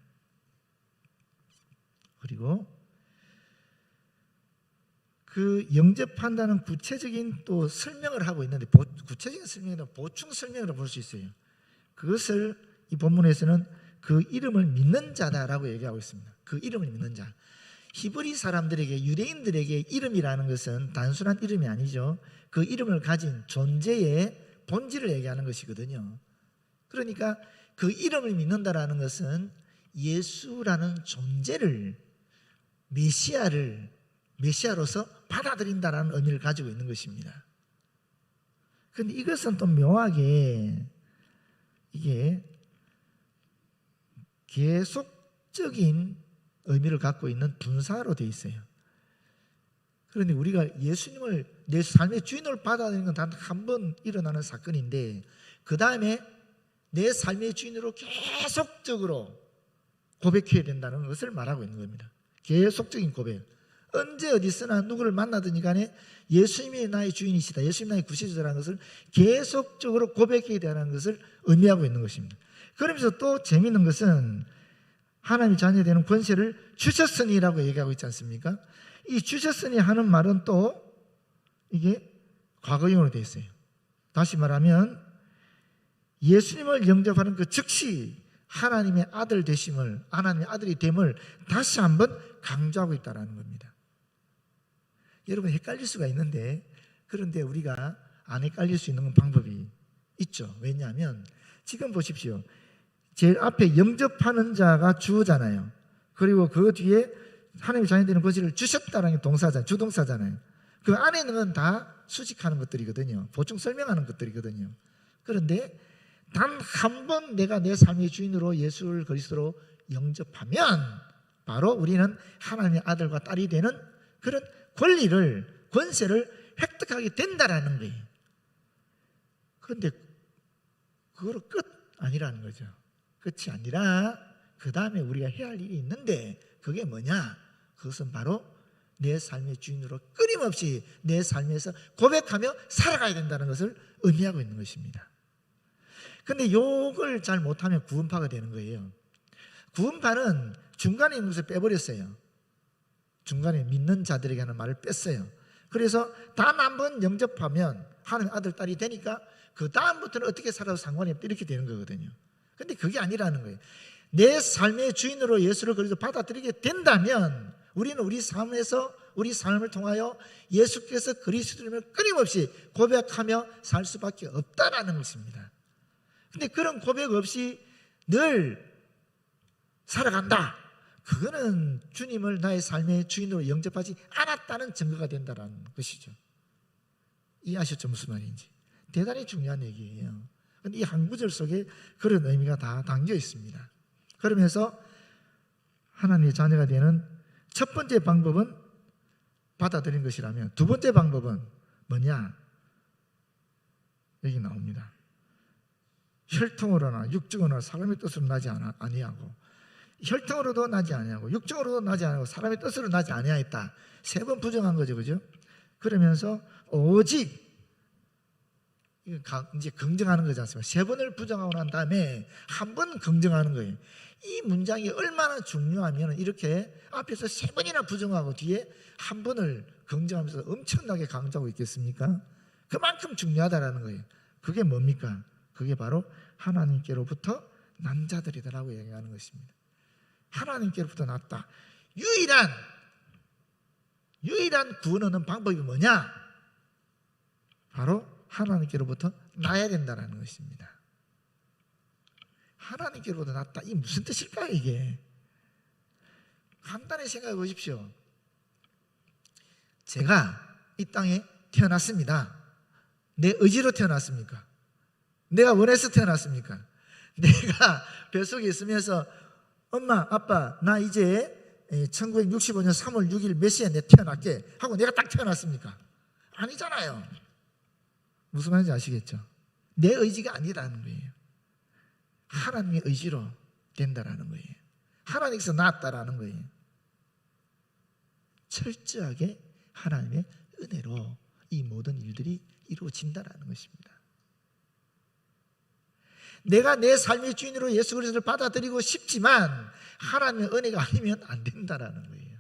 그리고 그 영접한다는 구체적인 또 설명을 하고 있는데, 구체적인 설명은 보충 설명으로 볼 수 있어요. 그것을 이 본문에서는 그 이름을 믿는 자다라고 얘기하고 있습니다. 그 이름을 믿는 자. 히브리 사람들에게, 유대인들에게 이름이라는 것은 단순한 이름이 아니죠. 그 이름을 가진 존재의 본질을 얘기하는 것이거든요. 그러니까 그 이름을 믿는다라는 것은 예수라는 존재를, 메시아로서 받아들인다라는 의미를 가지고 있는 것입니다. 그런데 이것은 또 묘하게 이게 계속적인 의미를 갖고 있는 분사로 되어 있어요. 그런데 우리가 예수님을 내 삶의 주인으로 받아들이는 건 단 한 번 일어나는 사건인데, 그 다음에 내 삶의 주인으로 계속적으로 고백해야 된다는 것을 말하고 있는 겁니다. 계속적인 고백. 언제 어디서나 누구를 만나든지 간에 예수님이 나의 주인이시다, 예수님이 나의 구세주라는 것을 계속적으로 고백해야 되는 것을 의미하고 있는 것입니다. 그러면서 또 재미있는 것은 하나님의 자녀 되는 권세를 주셨으니라고 얘기하고 있지 않습니까? 이 주셨으니 하는 말은 또 이게 과거형으로 되어 있어요. 다시 말하면 예수님을 영접하는 그 즉시 하나님의 아들 되심을, 하나님의 아들이 됨을 다시 한번 강조하고 있다는 겁니다. 여러분, 헷갈릴 수가 있는데, 그런데 우리가 안 헷갈릴 수 있는 방법이 있죠. 왜냐하면 지금 보십시오. 제일 앞에 영접하는 자가 주어잖아요. 그리고 그 뒤에 하나님의 자녀 되는 권세를 주셨다는 게 동사잖아요. 주동사잖아요. 그 안에 있는 건 다 수식하는 것들이거든요. 보충 설명하는 것들이거든요. 그런데 단 한 번 내가 내 삶의 주인으로 예수를 그리스도로 영접하면 바로 우리는 하나님의 아들과 딸이 되는 그런 권세를 획득하게 된다라는 거예요. 그런데 그거로 끝 아니라는 거죠. 끝이 아니라 그 다음에 우리가 해야 할 일이 있는데, 그게 뭐냐? 그것은 바로 내 삶의 주인으로 끊임없이 내 삶에서 고백하며 살아가야 된다는 것을 의미하고 있는 것입니다. 그런데 이걸 잘 못하면 구원파가 되는 거예요. 구원파는 중간에 있는 것을 빼버렸어요. 중간에 믿는 자들에게 하는 말을 뺐어요. 그래서 단 한 번 영접하면 하나님 아들, 딸이 되니까 그 다음부터는 어떻게 살아도 상관이 없다, 이렇게 되는 거거든요. 근데 그게 아니라는 거예요. 내 삶의 주인으로 예수를 그리스도 받아들이게 된다면 우리는 우리 삶에서, 우리 삶을 통하여 예수께서 그리스도임을 끊임없이 고백하며 살 수밖에 없다라는 것입니다. 근데 그런 고백 없이 늘 살아간다, 그거는 주님을 나의 삶의 주인으로 영접하지 않았다는 증거가 된다는 것이죠. 이해하셨죠? 무슨 말인지. 대단히 중요한 얘기예요. 근데 이 한 구절 속에 그런 의미가 다 담겨 있습니다. 그러면서 하나님의 자녀가 되는 첫 번째 방법은 받아들인 것이라면, 두 번째 방법은 뭐냐? 여기 나옵니다. 혈통으로나 육정으로나 사람의 뜻으로 나지 아니하고, 혈통으로도 나지 아니하고 육정으로도 나지 아니하고 사람의 뜻으로 나지 아니하였다. 세 번 부정한 거죠, 그죠? 그러면서 오직, 이제 긍정하는 거지 않습니까? 세 번을 부정하고 난 다음에 한 번 긍정하는 거예요. 이 문장이 얼마나 중요하면 이렇게 앞에서 세 번이나 부정하고 뒤에 한 번을 긍정하면서 엄청나게 강조하고 있겠습니까? 그만큼 중요하다라는 거예요. 그게 뭡니까? 그게 바로 하나님께로부터 난 자들이다라고 얘기하는 것입니다. 하나님께로부터 났다. 유일한 구원 얻는 방법이 뭐냐? 바로 하나님께로부터 나야 된다는 것입니다. 하나님께로부터 났다. 이게 무슨 뜻일까요, 이게? 간단히 생각해 보십시오. 제가 이 땅에 태어났습니다. 내 의지로 태어났습니까? 내가 원해서 태어났습니까? 내가 뱃속에 있으면서 엄마, 아빠, 나 이제 1965년 3월 6일 몇 시에 내 태어날게 하고 내가 딱 태어났습니까? 아니잖아요. 무슨 말인지 아시겠죠? 내 의지가 아니라는 거예요. 하나님의 의지로 된다라는 거예요. 하나님께서 낳았다라는 거예요. 철저하게 하나님의 은혜로 이 모든 일들이 이루어진다라는 것입니다. 내가 내 삶의 주인으로 예수 그리스도를 받아들이고 싶지만 하나님의 은혜가 아니면 안 된다라는 거예요.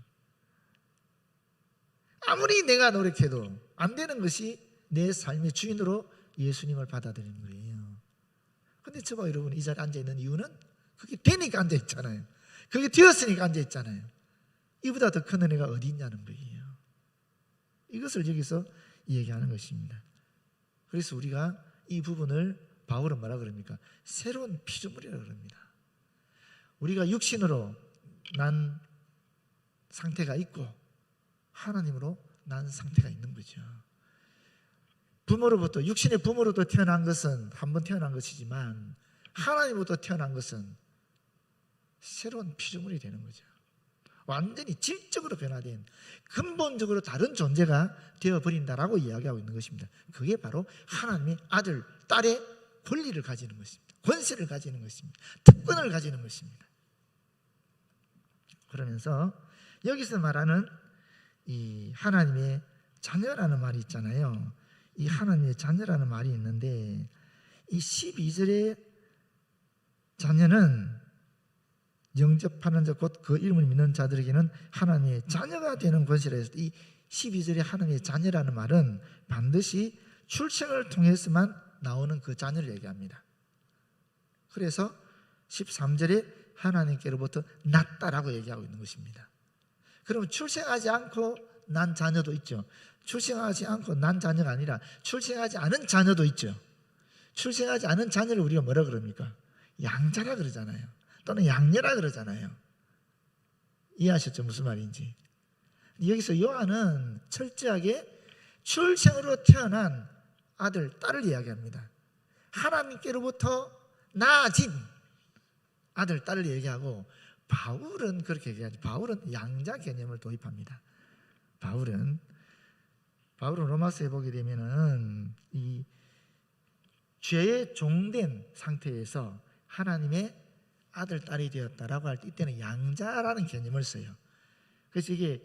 아무리 내가 노력해도 안 되는 것이 내 삶의 주인으로 예수님을 받아들이는 거예요. 근데 저와 여러분 이 자리에 앉아있는 이유는 그게 되니까 앉아있잖아요. 그게 되었으니까 앉아있잖아요. 이보다 더 큰 은혜가 어디 있냐는 거예요. 이것을 여기서 얘기하는 것입니다. 그래서 우리가 이 부분을 바울은 뭐라 그럽니까? 새로운 피조물이라고 그럽니다. 우리가 육신으로 난 상태가 있고 하나님으로 난 상태가 있는 거죠. 부모로부터, 육신의 부모로부터 태어난 것은 한 번 태어난 것이지만 하나님으로부터 태어난 것은 새로운 피조물이 되는 거죠. 완전히 질적으로 변화된 근본적으로 다른 존재가 되어버린다라고 이야기하고 있는 것입니다. 그게 바로 하나님의 아들, 딸의 권리를 가지는 것입니다. 권세를 가지는 것입니다. 특권을 가지는 것입니다. 그러면서 여기서 말하는 이 하나님의 자녀라는 말이 있잖아요. 이 하나님의 자녀라는 말이 있는데 이 12절의 자녀는 영접하는 자 곧 그 이름을 믿는 자들에게는 하나님의 자녀가 되는 권세라 해서 이 12절의 하나님의 자녀라는 말은 반드시 출생을 통해서만 나오는 그 자녀를 얘기합니다. 그래서 13절에 하나님께로부터 났다라고 얘기하고 있는 것입니다. 그러면 출생하지 않고 난 자녀도 있죠. 출생하지 않고 난 자녀가 아니라 출생하지 않은 자녀도 있죠. 출생하지 않은 자녀를 우리가 뭐라 그럽니까? 양자라 그러잖아요. 또는 양녀라 그러잖아요. 이해하셨죠? 무슨 말인지. 여기서 요한은 철저하게 출생으로 태어난 아들, 딸을 이야기합니다. 하나님께로부터 나아진 아들, 딸을 얘기하고 바울은 그렇게 얘기하죠. 바울은 양자 개념을 도입합니다. 바울은 로마서에 보게 되면은 이 죄에 종된 상태에서 하나님의 아들, 딸이 되었다라고 할 때 이때는 양자라는 개념을 써요. 그래서 이게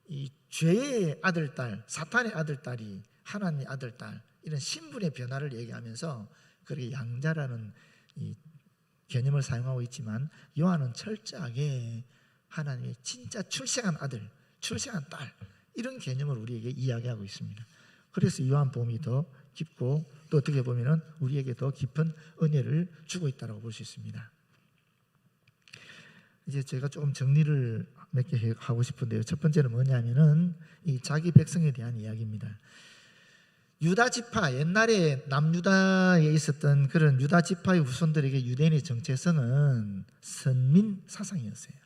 이 죄의 아들, 딸, 사탄의 아들, 딸이 하나님의 아들, 딸 이런 신분의 변화를 얘기하면서 그렇게 양자라는 이 개념을 사용하고 있지만 요한은 철저하게 하나님의 진짜 출생한 아들, 출생한 딸 이런 개념을 우리에게 이야기하고 있습니다. 그래서 요한복음이 더 깊고 또 어떻게 보면 우리에게 더 깊은 은혜를 주고 있다고 볼 수 있습니다. 이제 제가 조금 정리를 몇 개 하고 싶은데요. 첫 번째는 뭐냐면은 이 자기 백성에 대한 이야기입니다. 유다 지파, 옛날에 남유다에 있었던 그런 유다 지파의 후손들에게 유대인의 정체성은 선민 사상이었어요.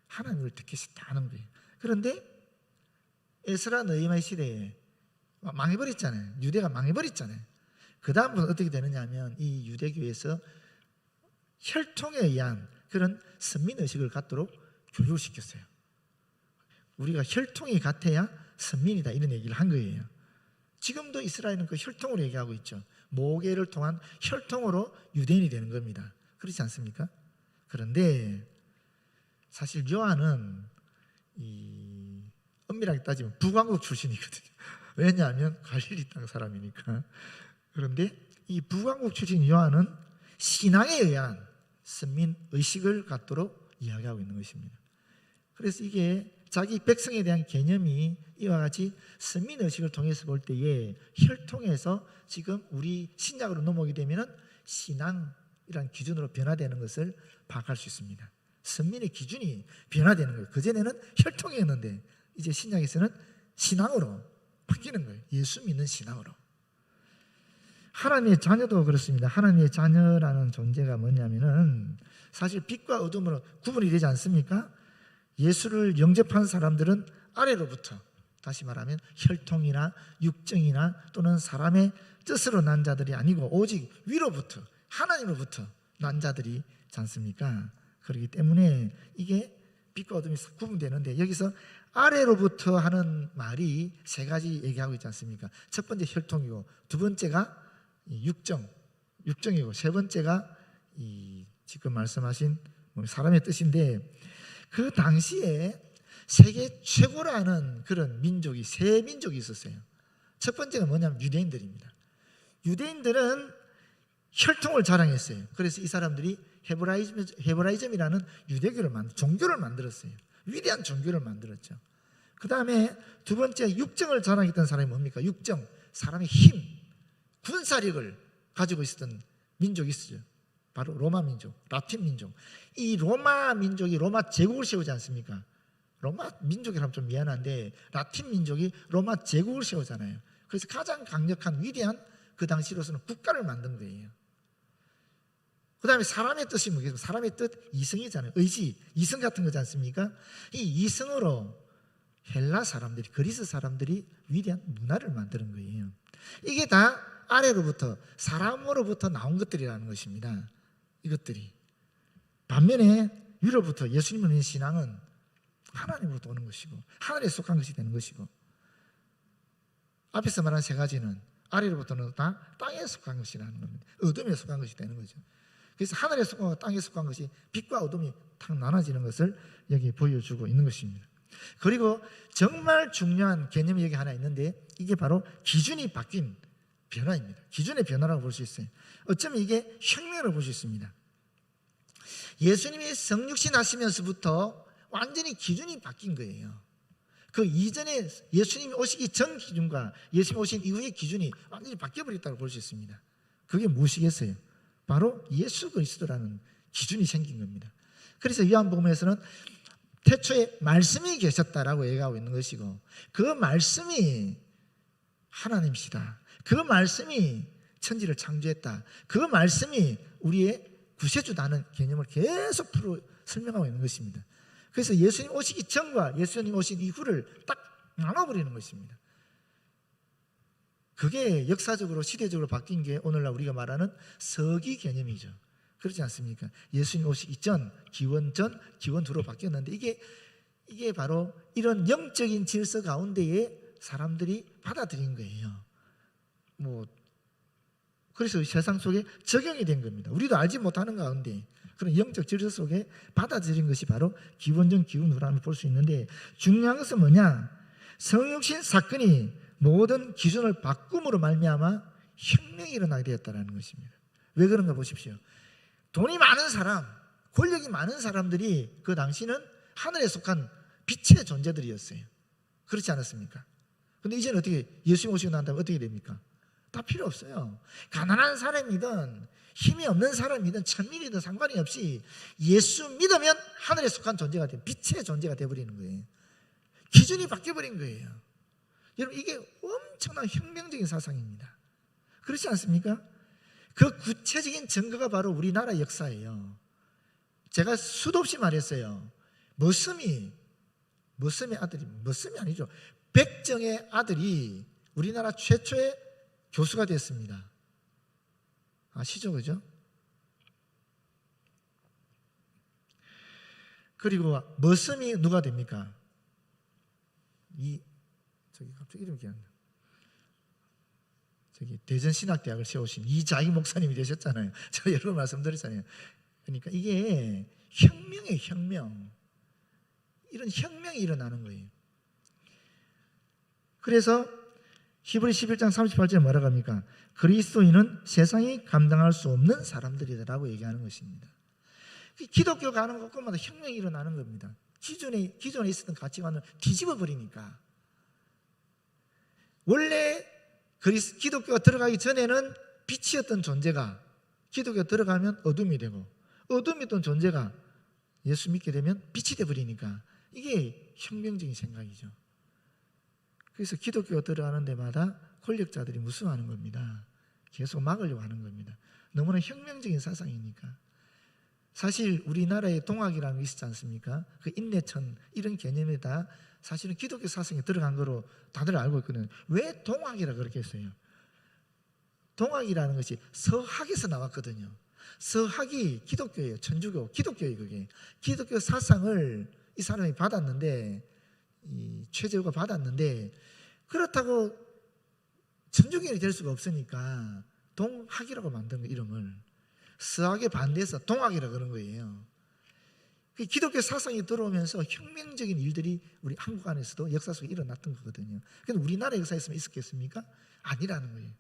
하나님을 듣기 싫다는 거예요. 그런데 에스라 느헤미야 시대에 망해버렸잖아요. 유대가 망해버렸잖아요. 그 다음부터 어떻게 되느냐 하면 이 유대교에서 혈통에 의한 그런 선민의식을 갖도록 교육을 시켰어요. 우리가 혈통이 같아야 선민이다 이런 얘기를 한 거예요. 지금도 이스라엘은 그 혈통으로 얘기하고 있죠. 모계를 통한 혈통으로 유대인이 되는 겁니다. 그렇지 않습니까? 그런데 사실 요한은 이 엄밀하게 따지면 북왕국 출신이거든요. 왜냐하면 갈릴리 땅 사람이니까. 그런데 이 북왕국 출신 요한은 신앙에 의한 선민 의식을 갖도록 이야기하고 있는 것입니다. 그래서 이게 자기 백성에 대한 개념이 이와 같이 선민 의식을 통해서 볼 때에 혈통에서 지금 우리 신약으로 넘어오게 되면은 신앙이란 기준으로 변화되는 것을 파악할 수 있습니다. 선민의 기준이 변화되는 거예요. 그전에는 혈통이었는데 이제 신약에서는 신앙으로 바뀌는 거예요. 예수 믿는 신앙으로. 하나님의 자녀도 그렇습니다. 하나님의 자녀라는 존재가 뭐냐면은 사실 빛과 어둠으로 구분이 되지 않습니까? 예수를 영접한 사람들은 아래로부터, 다시 말하면 혈통이나 육정이나 또는 사람의 뜻으로 난 자들이 아니고 오직 위로부터, 하나님으로부터 난 자들이지 않습니까? 그렇기 때문에 이게 빛과 어둠이 구분되는데 여기서 아래로부터 하는 말이 세 가지 얘기하고 있지 않습니까? 첫 번째 혈통이고, 두 번째가 육정이고, 세 번째가 이 지금 말씀하신 사람의 뜻인데, 그 당시에 세계 최고라는 그런 민족이 세 민족이 있었어요. 첫 번째가 뭐냐면 유대인들입니다. 유대인들은 혈통을 자랑했어요. 그래서 이 사람들이 헤브라이즘이라는 유대교를 종교를 만들었어요. 위대한 종교를 만들었죠. 그 다음에 두 번째 육정을 자랑했던 사람이 뭡니까? 육정, 사람의 힘, 군사력을 가지고 있었던 민족이 있어요. 바로 로마 민족, 라틴 민족. 이 로마 민족이 로마 제국을 세우지 않습니까? 로마 민족이라면 좀 미안한데 라틴 민족이 로마 제국을 세우잖아요. 그래서 가장 강력한 위대한 그 당시로서는 국가를 만든 거예요. 그 다음에 사람의 뜻이 뭐겠습니까? 사람의 뜻, 이성이잖아요. 의지, 이성 같은 거지 않습니까? 이 이성으로 헬라 사람들이, 그리스 사람들이 위대한 문화를 만드는 거예요. 이게 다 아래로부터, 사람으로부터 나온 것들이라는 것입니다. 이것들이. 반면에 위로부터 예수님을 믿는 신앙은 하나님으로부터 오는 것이고 하늘에 속한 것이 되는 것이고, 앞에서 말한 세 가지는 아래로부터는 다 땅에 속한 것이라는 겁니다. 어둠에 속한 것이 되는 거죠. 그래서 하늘에 속한 땅에 속한 것이 빛과 어둠이 탁 나눠지는 것을 여기 보여주고 있는 것입니다. 그리고 정말 중요한 개념이 여기 하나 있는데, 이게 바로 기준이 바뀐 변화입니다. 기준의 변화라고 볼 수 있어요. 어쩌면 이게 혁명으로 볼 수 있습니다. 예수님이 성육신 하시면서부터 완전히 기준이 바뀐 거예요. 그 이전에 예수님이 오시기 전 기준과 예수님이 오신 이후의 기준이 완전히 바뀌어버렸다고 볼 수 있습니다. 그게 무엇이겠어요? 바로 예수 그리스도라는 기준이 생긴 겁니다. 그래서 요한복음에서는 태초에 말씀이 계셨다라고 얘기하고 있는 것이고, 그 말씀이 하나님이시다. 그 말씀이 천지를 창조했다. 그 말씀이 우리의 구세주다는 개념을 계속 설명하고 있는 것입니다. 그래서 예수님 오시기 전과 예수님 오신 이후를 딱 나눠버리는 것입니다. 그게 역사적으로 시대적으로 바뀐 게 오늘날 우리가 말하는 서기 개념이죠. 그렇지 않습니까? 예수님 오시기 전, 기원 전, 기원 후로 바뀌었는데 이게 바로 이런 영적인 질서 가운데에 사람들이 받아들인 거예요. 그래서 세상 속에 적용이 된 겁니다. 우리도 알지 못하는 가운데 그런 영적 질서 속에 받아들인 것이 바로 기원 전, 기원 후라는 볼 수 있는데, 중요한 것은 뭐냐? 성육신 사건이 모든 기준을 바꿈으로 말미암아 혁명이 일어나게 되었다는 것입니다. 왜 그런가 보십시오. 돈이 많은 사람, 권력이 많은 사람들이 그 당시는 하늘에 속한 빛의 존재들이었어요. 그렇지 않았습니까? 근데 이제는 어떻게, 예수님 오시고 난 다음에 어떻게 됩니까? 다 필요 없어요. 가난한 사람이든 힘이 없는 사람이든 천민이든 상관이 없이 예수 믿으면 하늘에 속한 존재가 돼, 빛의 존재가 되어버리는 거예요. 기준이 바뀌어버린 거예요. 여러분, 이게 엄청난 혁명적인 사상입니다. 그렇지 않습니까? 그 구체적인 증거가 바로 우리나라 역사예요. 제가 수도 없이 말했어요. 머슴의 아들이, 머슴이 아니죠, 백정의 아들이 우리나라 최초의 교수가 됐습니다. 아시죠? 그죠? 그리고 머슴이 누가 됩니까? 저기 갑자기 이름이 기억나. 저기 대전신학대학을 세우신 이자기 목사님이 되셨잖아요. 제가 여러 번 말씀드렸잖아요. 그러니까 이게 혁명이에요, 혁명. 이런 혁명이 일어나는 거예요. 그래서 히브리 11장 38절에 뭐라고 합니까? 그리스도인은 세상이 감당할 수 없는 사람들이라고 얘기하는 것입니다. 기독교 가는 곳마다 혁명이 일어나는 겁니다. 기존에 있었던 가치관을 뒤집어 버리니까. 원래 기독교가 들어가기 전에는 빛이었던 존재가 기독교가 들어가면 어둠이 되고, 어둠이었던 존재가 예수 믿게 되면 빛이 돼 버리니까 이게 혁명적인 생각이죠. 그래서 기독교가 들어가는 데마다 권력자들이 무서워하는 겁니다. 계속 막으려고 하는 겁니다. 너무나 혁명적인 사상이니까. 사실 우리나라에 동학이라는 게 있지 않습니까? 그 인내천 이런 개념이 다 사실은 기독교 사상에 들어간 거로 다들 알고 있거든요. 왜 동학이라 그렇게 했어요? 동학이라는 것이 서학에서 나왔거든요. 서학이 기독교예요. 천주교, 기독교예요. 그게 기독교 사상을 이 사람이 받았는데, 이 최재우가 받았는데, 그렇다고 천주교인이 될 수가 없으니까 동학이라고 만든 거, 이름을. 서학에 반대해서 동학이라 그런 거예요. 기독교 사상이 들어오면서 혁명적인 일들이 우리 한국 안에서도 역사 속에 일어났던 거거든요. 그런데 우리나라 역사에서만 있었겠습니까? 아니라는 거예요.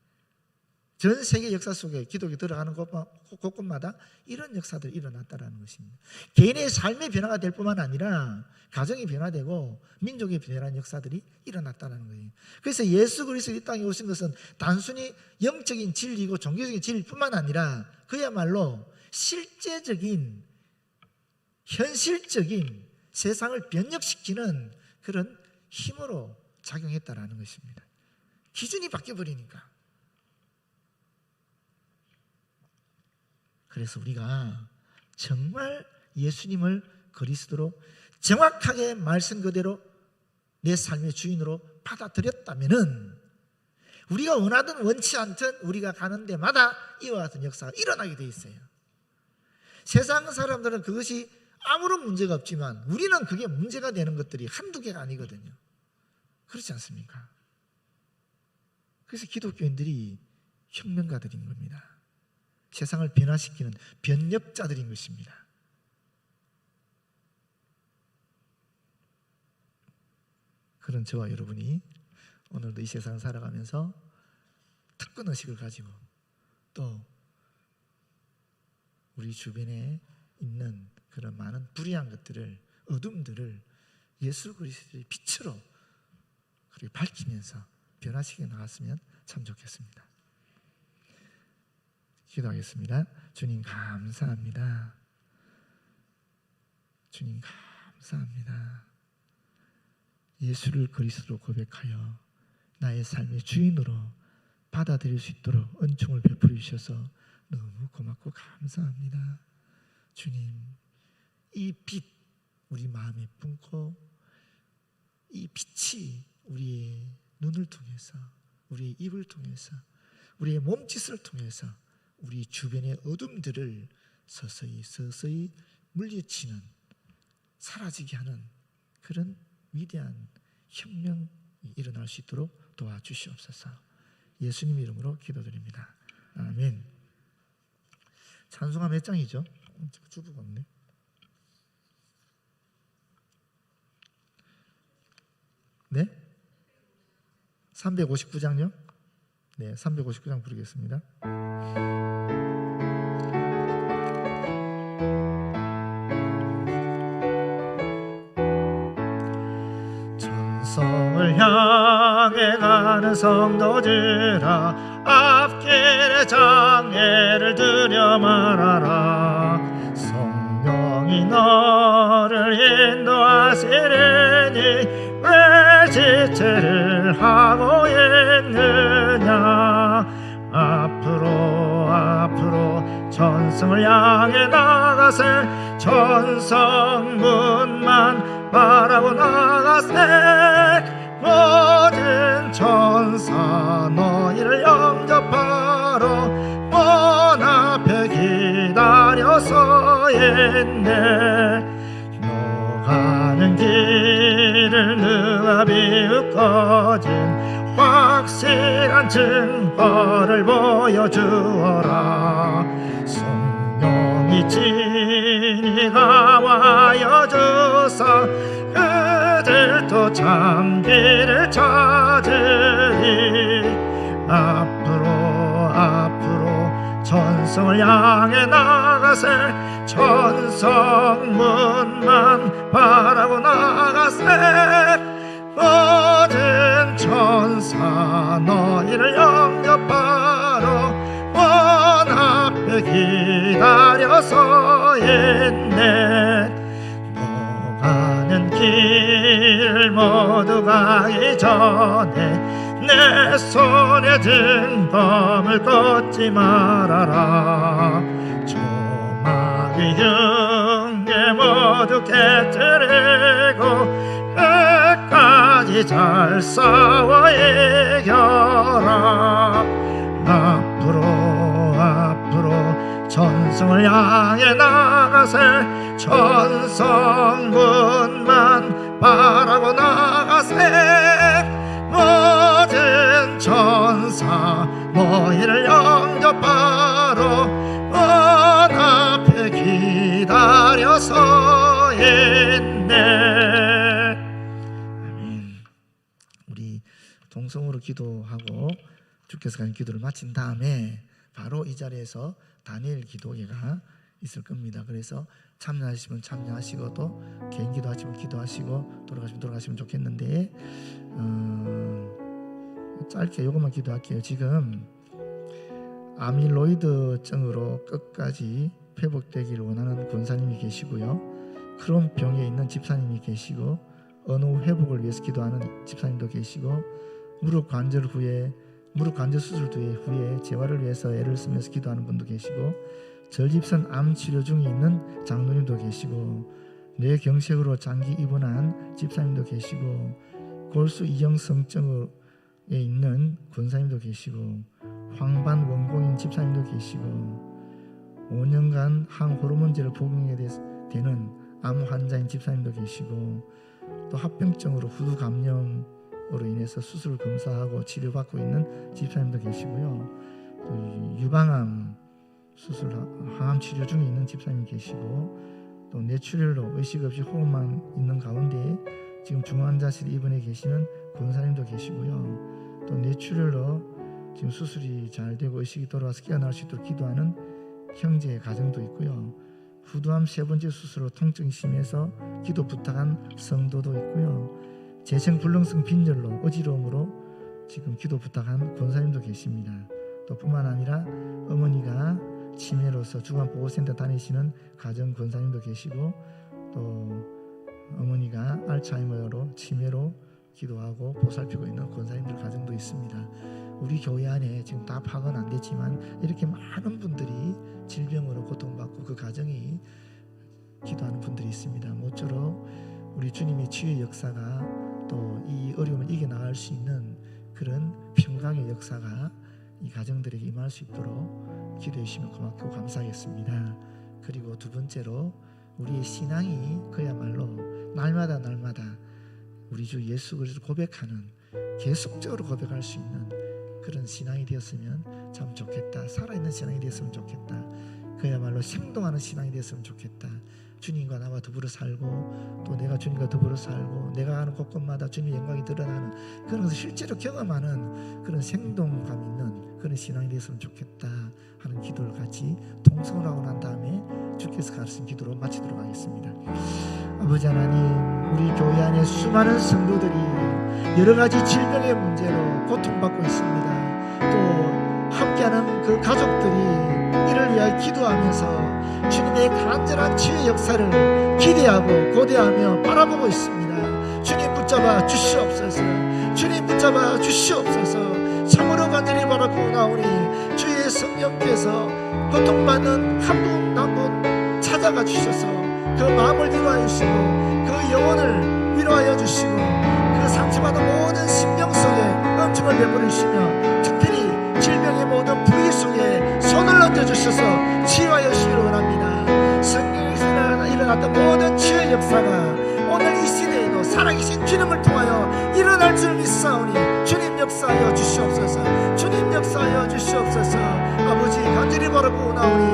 전 세계 역사 속에 기독교 들어가는 곳곳마다 이런 역사들이 일어났다는 것입니다. 개인의 삶의 변화가 될 뿐만 아니라 가정이 변화되고 민족의 변화하는 역사들이 일어났다는 거예요. 그래서 예수 그리스도 이 땅에 오신 것은 단순히 영적인 진리이고 종교적인 진리일 뿐만 아니라 그야말로 실제적인 현실적인 세상을 변혁시키는 그런 힘으로 작용했다라는 것입니다. 기준이 바뀌어버리니까. 그래서 우리가 정말 예수님을 그리스도로 정확하게 말씀 그대로 내 삶의 주인으로 받아들였다면은 우리가 원하든 원치 않든 우리가 가는 데마다 이와 같은 역사가 일어나게 돼 있어요. 세상 사람들은 그것이 아무런 문제가 없지만 우리는 그게 문제가 되는 것들이 한두 개가 아니거든요. 그렇지 않습니까? 그래서 기독교인들이 혁명가들인 겁니다. 세상을 변화시키는 변혁자들인 것입니다. 그런 저와 여러분이 오늘도 이 세상을 살아가면서 특권 의식을 가지고 또 우리 주변에 있는 그런 많은 불의한 것들을, 어둠들을 예수 그리스도의 빛으로 그렇게 밝히면서 변화시켜 나갔으면 참 좋겠습니다. 기도하겠습니다. 주님 감사합니다. 주님 감사합니다. 예수를 그리스도로 고백하여 나의 삶의 주인으로 받아들일 수 있도록 은총을 베풀어 주셔서 너무 고맙고 감사합니다. 주님, 이 빛 우리 마음에 품고 이 빛이 우리의 눈을 통해서, 우리의 입을 통해서, 우리의 몸짓을 통해서 우리 주변의 어둠들을 서서히 물리치는, 사라지게 하는 그런 위대한 혁명이 일어날 수 있도록 도와주시옵소서. 예수님 이름으로 기도드립니다. 아멘. 찬송가 몇 장이죠? 주부가 없네. 네? 359장요? 네, 359장 부르겠습니다. 천성을 향해 가는 성도들아, 앞길에 장애를 들여 말하라. 성령이 너를 인도하시리니 왜 지체를 하고 있느냐. 앞으로 천성을 향해 나가세. 천성문만 바라보 나가세. 모든 천사 너희를 영접하러 원하 있네. 가는 길을 누가 비웃거진 확실한 증거를 보여주어라. 성령이 진이가 와여 주사 그들도 참 길을 찾으리. 앞으로 천성을 향해 나가세. 천성문만 바라고 나가세. 모든 천사 너희를 영접하러 원 앞에 기다려서 있네. 너 가는 길 모두 가기 전에 내 손에 든 검을 꺾지 말아라. 조마기 흉내 모두 깨뜨리고 끝까지 잘 싸워 이겨라. 앞으로 천성을 향해 나가세. 천성문만 바라고 나가세. 모든 천사 너희를 영접하러 문 앞에 기다려서 있네. 아멘. 우리 동성으로 기도하고 주께서 가는 기도를 마친 다음에 바로 이 자리에서 다니엘 기도회가 있을 겁니다. 그래서 참여하시면 참여하시고 또 개인 기도하시면 기도하시고 돌아가시면 좋겠는데 짧게 이것만 기도할게요. 지금 아밀로이드증으로 끝까지 회복되기를 원하는 권사님이 계시고요. 크론 병에 있는 집사님이 계시고 언어 회복을 위해서 기도하는 집사님도 계시고 무릎 관절 수술 후에 재활을 위해서 애를 쓰면서 기도하는 분도 계시고 전립선 암 치료 중에 있는 장로님도 계시고 뇌경색으로 장기 입원한 집사님도 계시고 골수 이형성증에 있는 권사님도 계시고 황반 원공인 집사님도 계시고 5년간 항호르몬제를 복용해야 되는 암 환자인 집사님도 계시고 또 합병증으로 후두 감염으로 인해서 수술 검사하고 치료받고 있는 집사님도 계시고요. 또 유방암 수술 항암 치료 중에 있는 집사님이 계시고 또 뇌출혈로 의식 없이 호흡만 있는 가운데 지금 중환자실에 입원해 계시는 권사님도 계시고요. 또 뇌출혈로 지금 수술이 잘 되고 의식이 돌아와서 깨어날 수 있도록 기도하는 형제의 가정도 있고요. 후두암 3번째 수술로 통증이 심해서 기도 부탁한 성도도 있고요. 재생불능성 빈혈로 어지러움으로 지금 기도 부탁한 권사님도 계십니다. 또 뿐만 아니라 어머니가 치매로서 주간보호센터 다니시는 가정 권사님도 계시고 또 어머니가 알츠하이머로 치매로 기도하고 보살피고 있는 권사님들 가정도 있습니다. 우리 교회 안에 지금 다 파악은 안 됐지만 이렇게 많은 분들이 질병으로 고통받고 그 가정이 기도하는 분들이 있습니다. 모쪼록 우리 주님의 치유의 역사가 또 이 어려움을 이겨나갈 수 있는 그런 평강의 역사가 이 가정들에게 임할 수 있도록 기도해 주시면 고맙고 감사하겠습니다. 그리고 두 번째로 우리의 신앙이 그야말로 날마다 우리 주 예수 그리스도를 고백하는 계속적으로 고백할 수 있는 그런 신앙이 되었으면 참 좋겠다. 살아있는 신앙이 되었으면 좋겠다. 그야말로 생동하는 신앙이 되었으면 좋겠다. 주님과 나와 더불어 살고 또 내가 주님과 더불어 살고 내가 가는 곳곳마다 주님의 영광이 드러나는 그런 것을 실제로 경험하는 그런 생동감 있는 그런 신앙이 되었으면 좋겠다 하는 기도를 같이 통성을 하고 난 다음에 주께서 가르친 기도로 마치도록 하겠습니다. 아버지 하나님, 우리 교회 안에 수많은 성도들이 여러 가지 질병의 문제로 고통받고 있습니다. 또 함께하는 그 가족들이 이를 위하여 기도하면서 주님의 간절한 치유의 역사를 기대하고 고대하며 바라보고 있습니다. 주님 붙잡아 주시옵소서. 주님 붙잡아 주시옵소서. 참으로 간절히 바라고 나오니 주의 성령께서 고통받는 한 분 한 분 찾아가 주셔서 그 마음을 위로하여 주시고 그 영혼을 위로하여 주시고 그 상처받은 모든 심령 속에 은총을 베풀어 주시며 특별히 질병의 모든 부위 속에 손을 얹어 주셔서 치유하여 주시기를 원합니다. 성령의 역사가 오늘 이 시대에도 살아계신 주님을 통하여 일어날 줄 믿사오니 주님 역사하여 주시옵소서. 주님 역사하여 주시옵소서. 아버지 간절히 바라보나오니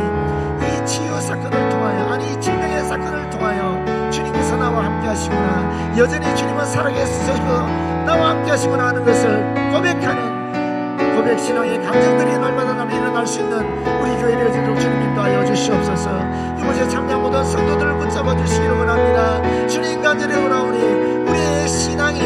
이 치유 사건을 통하여, 아니 이 질병의 사건을 통하여 주님께서 나와 함께 하시구나, 여전히 주님은 살아계시고 나와 함께 하시구나 하는 것을 고백하는 고백신앙의 감정들이 날마다 일어날 수 있는 우리 교회를 주님 인도하여 주시옵소서. 이곳에 참여한 모든 성도들을 붙잡아 주시기를 원합니다. 주님 간절히 원하오니 우리의 신앙이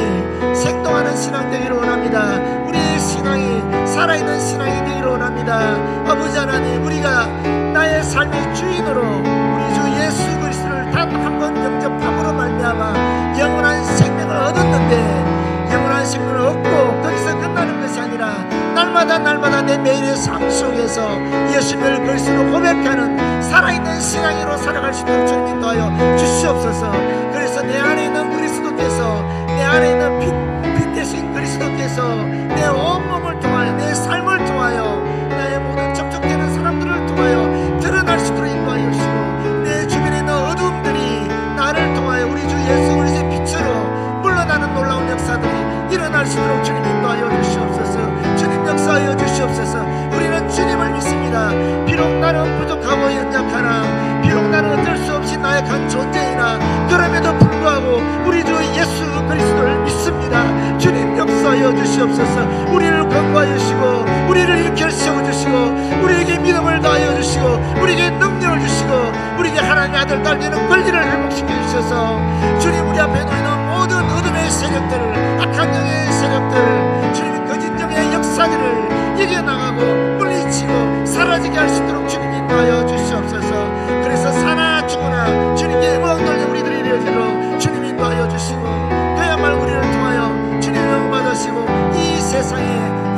생동하는 신앙 되기를 원합니다. 우리의 신앙이 살아있는 신앙이 되기를 원합니다. 아버지 하나님, 우리가 나의 삶의 주인으로 우리 주 예수 그리스도를 단 한 번 영접함으로 말미암아 영원한 생명을 얻었는데, 영원한 생명을 얻고 거기서 끝나는 것이 아니라 날마다 내 매일의 삶 속에서 예수님을 그리스도로 고백하는 살아있는 신앙으로 살아갈 수 있도록 주님 인도하여 주시옵소서. 그래서 내 안에 있는 그리스도께서, 내 안에 있는 빛 대신 그리스도께서 내 온몸을 통하여, 내 삶을 통하여, 나의 모든 접촉되는 사람들을 통하여 드러날 수 있도록 인도하여 주시고, 내 주변에 있는 어둠들이 나를 통하여 우리 주 예수 그리스도의 빛으로 물러나는 놀라운 역사들이 일어날 수 있도록 주님 인도하여 주시옵소서. 주님 역사하여 주시옵소서. 우리는 주님을 믿습니다. 비록 나는 부족하고 연약하나, 비록 나는 어쩔 수 없이 나약한 존재이나, 그럼에도 불구하고 우리 주 예수 그리스도를 믿습니다. 주님 역사하여 주시옵소서. 우리를 권고하여 주시고, 우리를 일으켜 세워주시고, 우리에게 믿음을 다하여 주시고, 우리에게 능력을 주시고, 우리에게 하나님의 아들 딸 되는 권리를 회복시켜 주셔서 주님, 우리 앞에 놓이는 모든 어둠의 세력들을, 악한 영의 세력들, 주님의 거짓 영의 역사들을 이겨나가고 물리치고 사라지게 할 수 있도록 주님 인도하여 주시옵소서. 그래서 사나 죽으나 주님께 음악 돌려 우리들이 이루어지도록 주님 인도하여 주시고, 그야말로 우리를 통하여 주님 영광 받으시고 이 세상에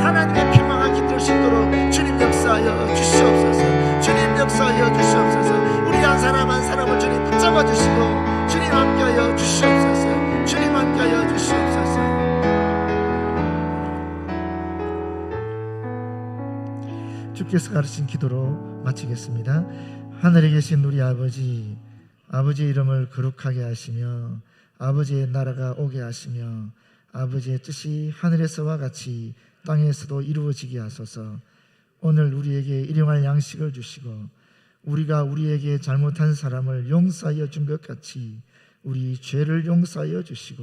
하나님의 피망을 깃들 수 있도록 주님 역사하여 주시옵소서. 주님 역사하여 주시옵소서. 우리 한 사람 한 사람을 주님 붙잡아 주시고 주님 함께하여 주시옵소서. 주님 함께하여 주시옵소서. 주께서 가르친 기도로 마치겠습니다. 하늘에 계신 우리 아버지, 아버지의 이름을 거룩하게 하시며 아버지의 나라가 오게 하시며 아버지의 뜻이 하늘에서와 같이 땅에서도 이루어지게 하소서. 오늘 우리에게 일용할 양식을 주시고, 우리가 우리에게 잘못한 사람을 용서하여 준 것 같이 우리 죄를 용서하여 주시고,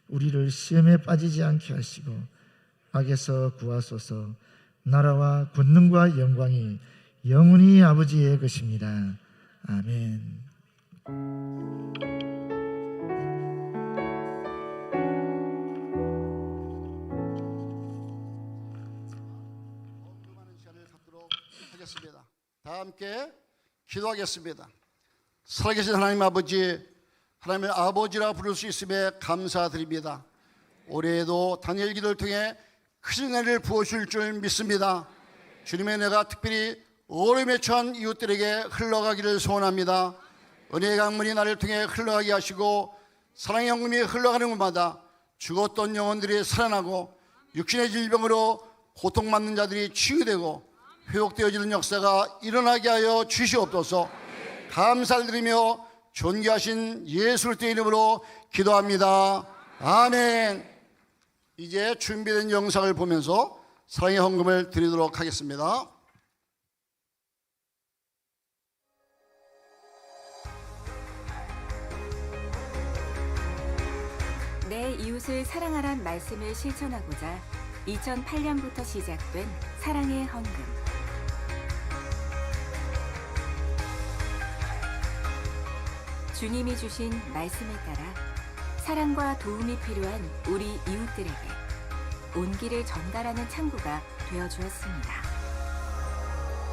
우리를 시험에 빠지지 않게 하시고 악에서 구하소서. 나라와 권능과 영광이 영원히 아버지의 것입니다. 아멘. 하겠습니다. 다 함께 기도하겠습니다. 살아계신 하나님 아버지, 하나님을 아버지라 부를 수 있음에 감사드립니다. 올해에도 다니엘 기도를 통해 크신 은혜를 부어주실 줄 믿습니다. 주님의 은혜가 특별히 어려움에 처한 이웃들에게 흘러가기를 소원합니다. 은혜의 강물이 나를 통해 흘러가게 하시고, 사랑의 연금이 흘러가는 곳마다 죽었던 영혼들이 살아나고, 육신의 질병으로 고통받는 자들이 치유되고 회복되어지는 역사가 일어나게 하여 주시옵소서. 감사를 드리며 존귀하신 예수 그리스도의 이름으로 기도합니다. 아멘. 이제 준비된 영상을 보면서 사랑의 헌금을 드리도록 하겠습니다. 내 이웃을 사랑하란 말씀을 실천하고자 2008년부터 시작된 사랑의 헌금. 주님이 주신 말씀에 따라 사랑과 도움이 필요한 우리 이웃들에게 온기를 전달하는 창구가 되어 주었습니다.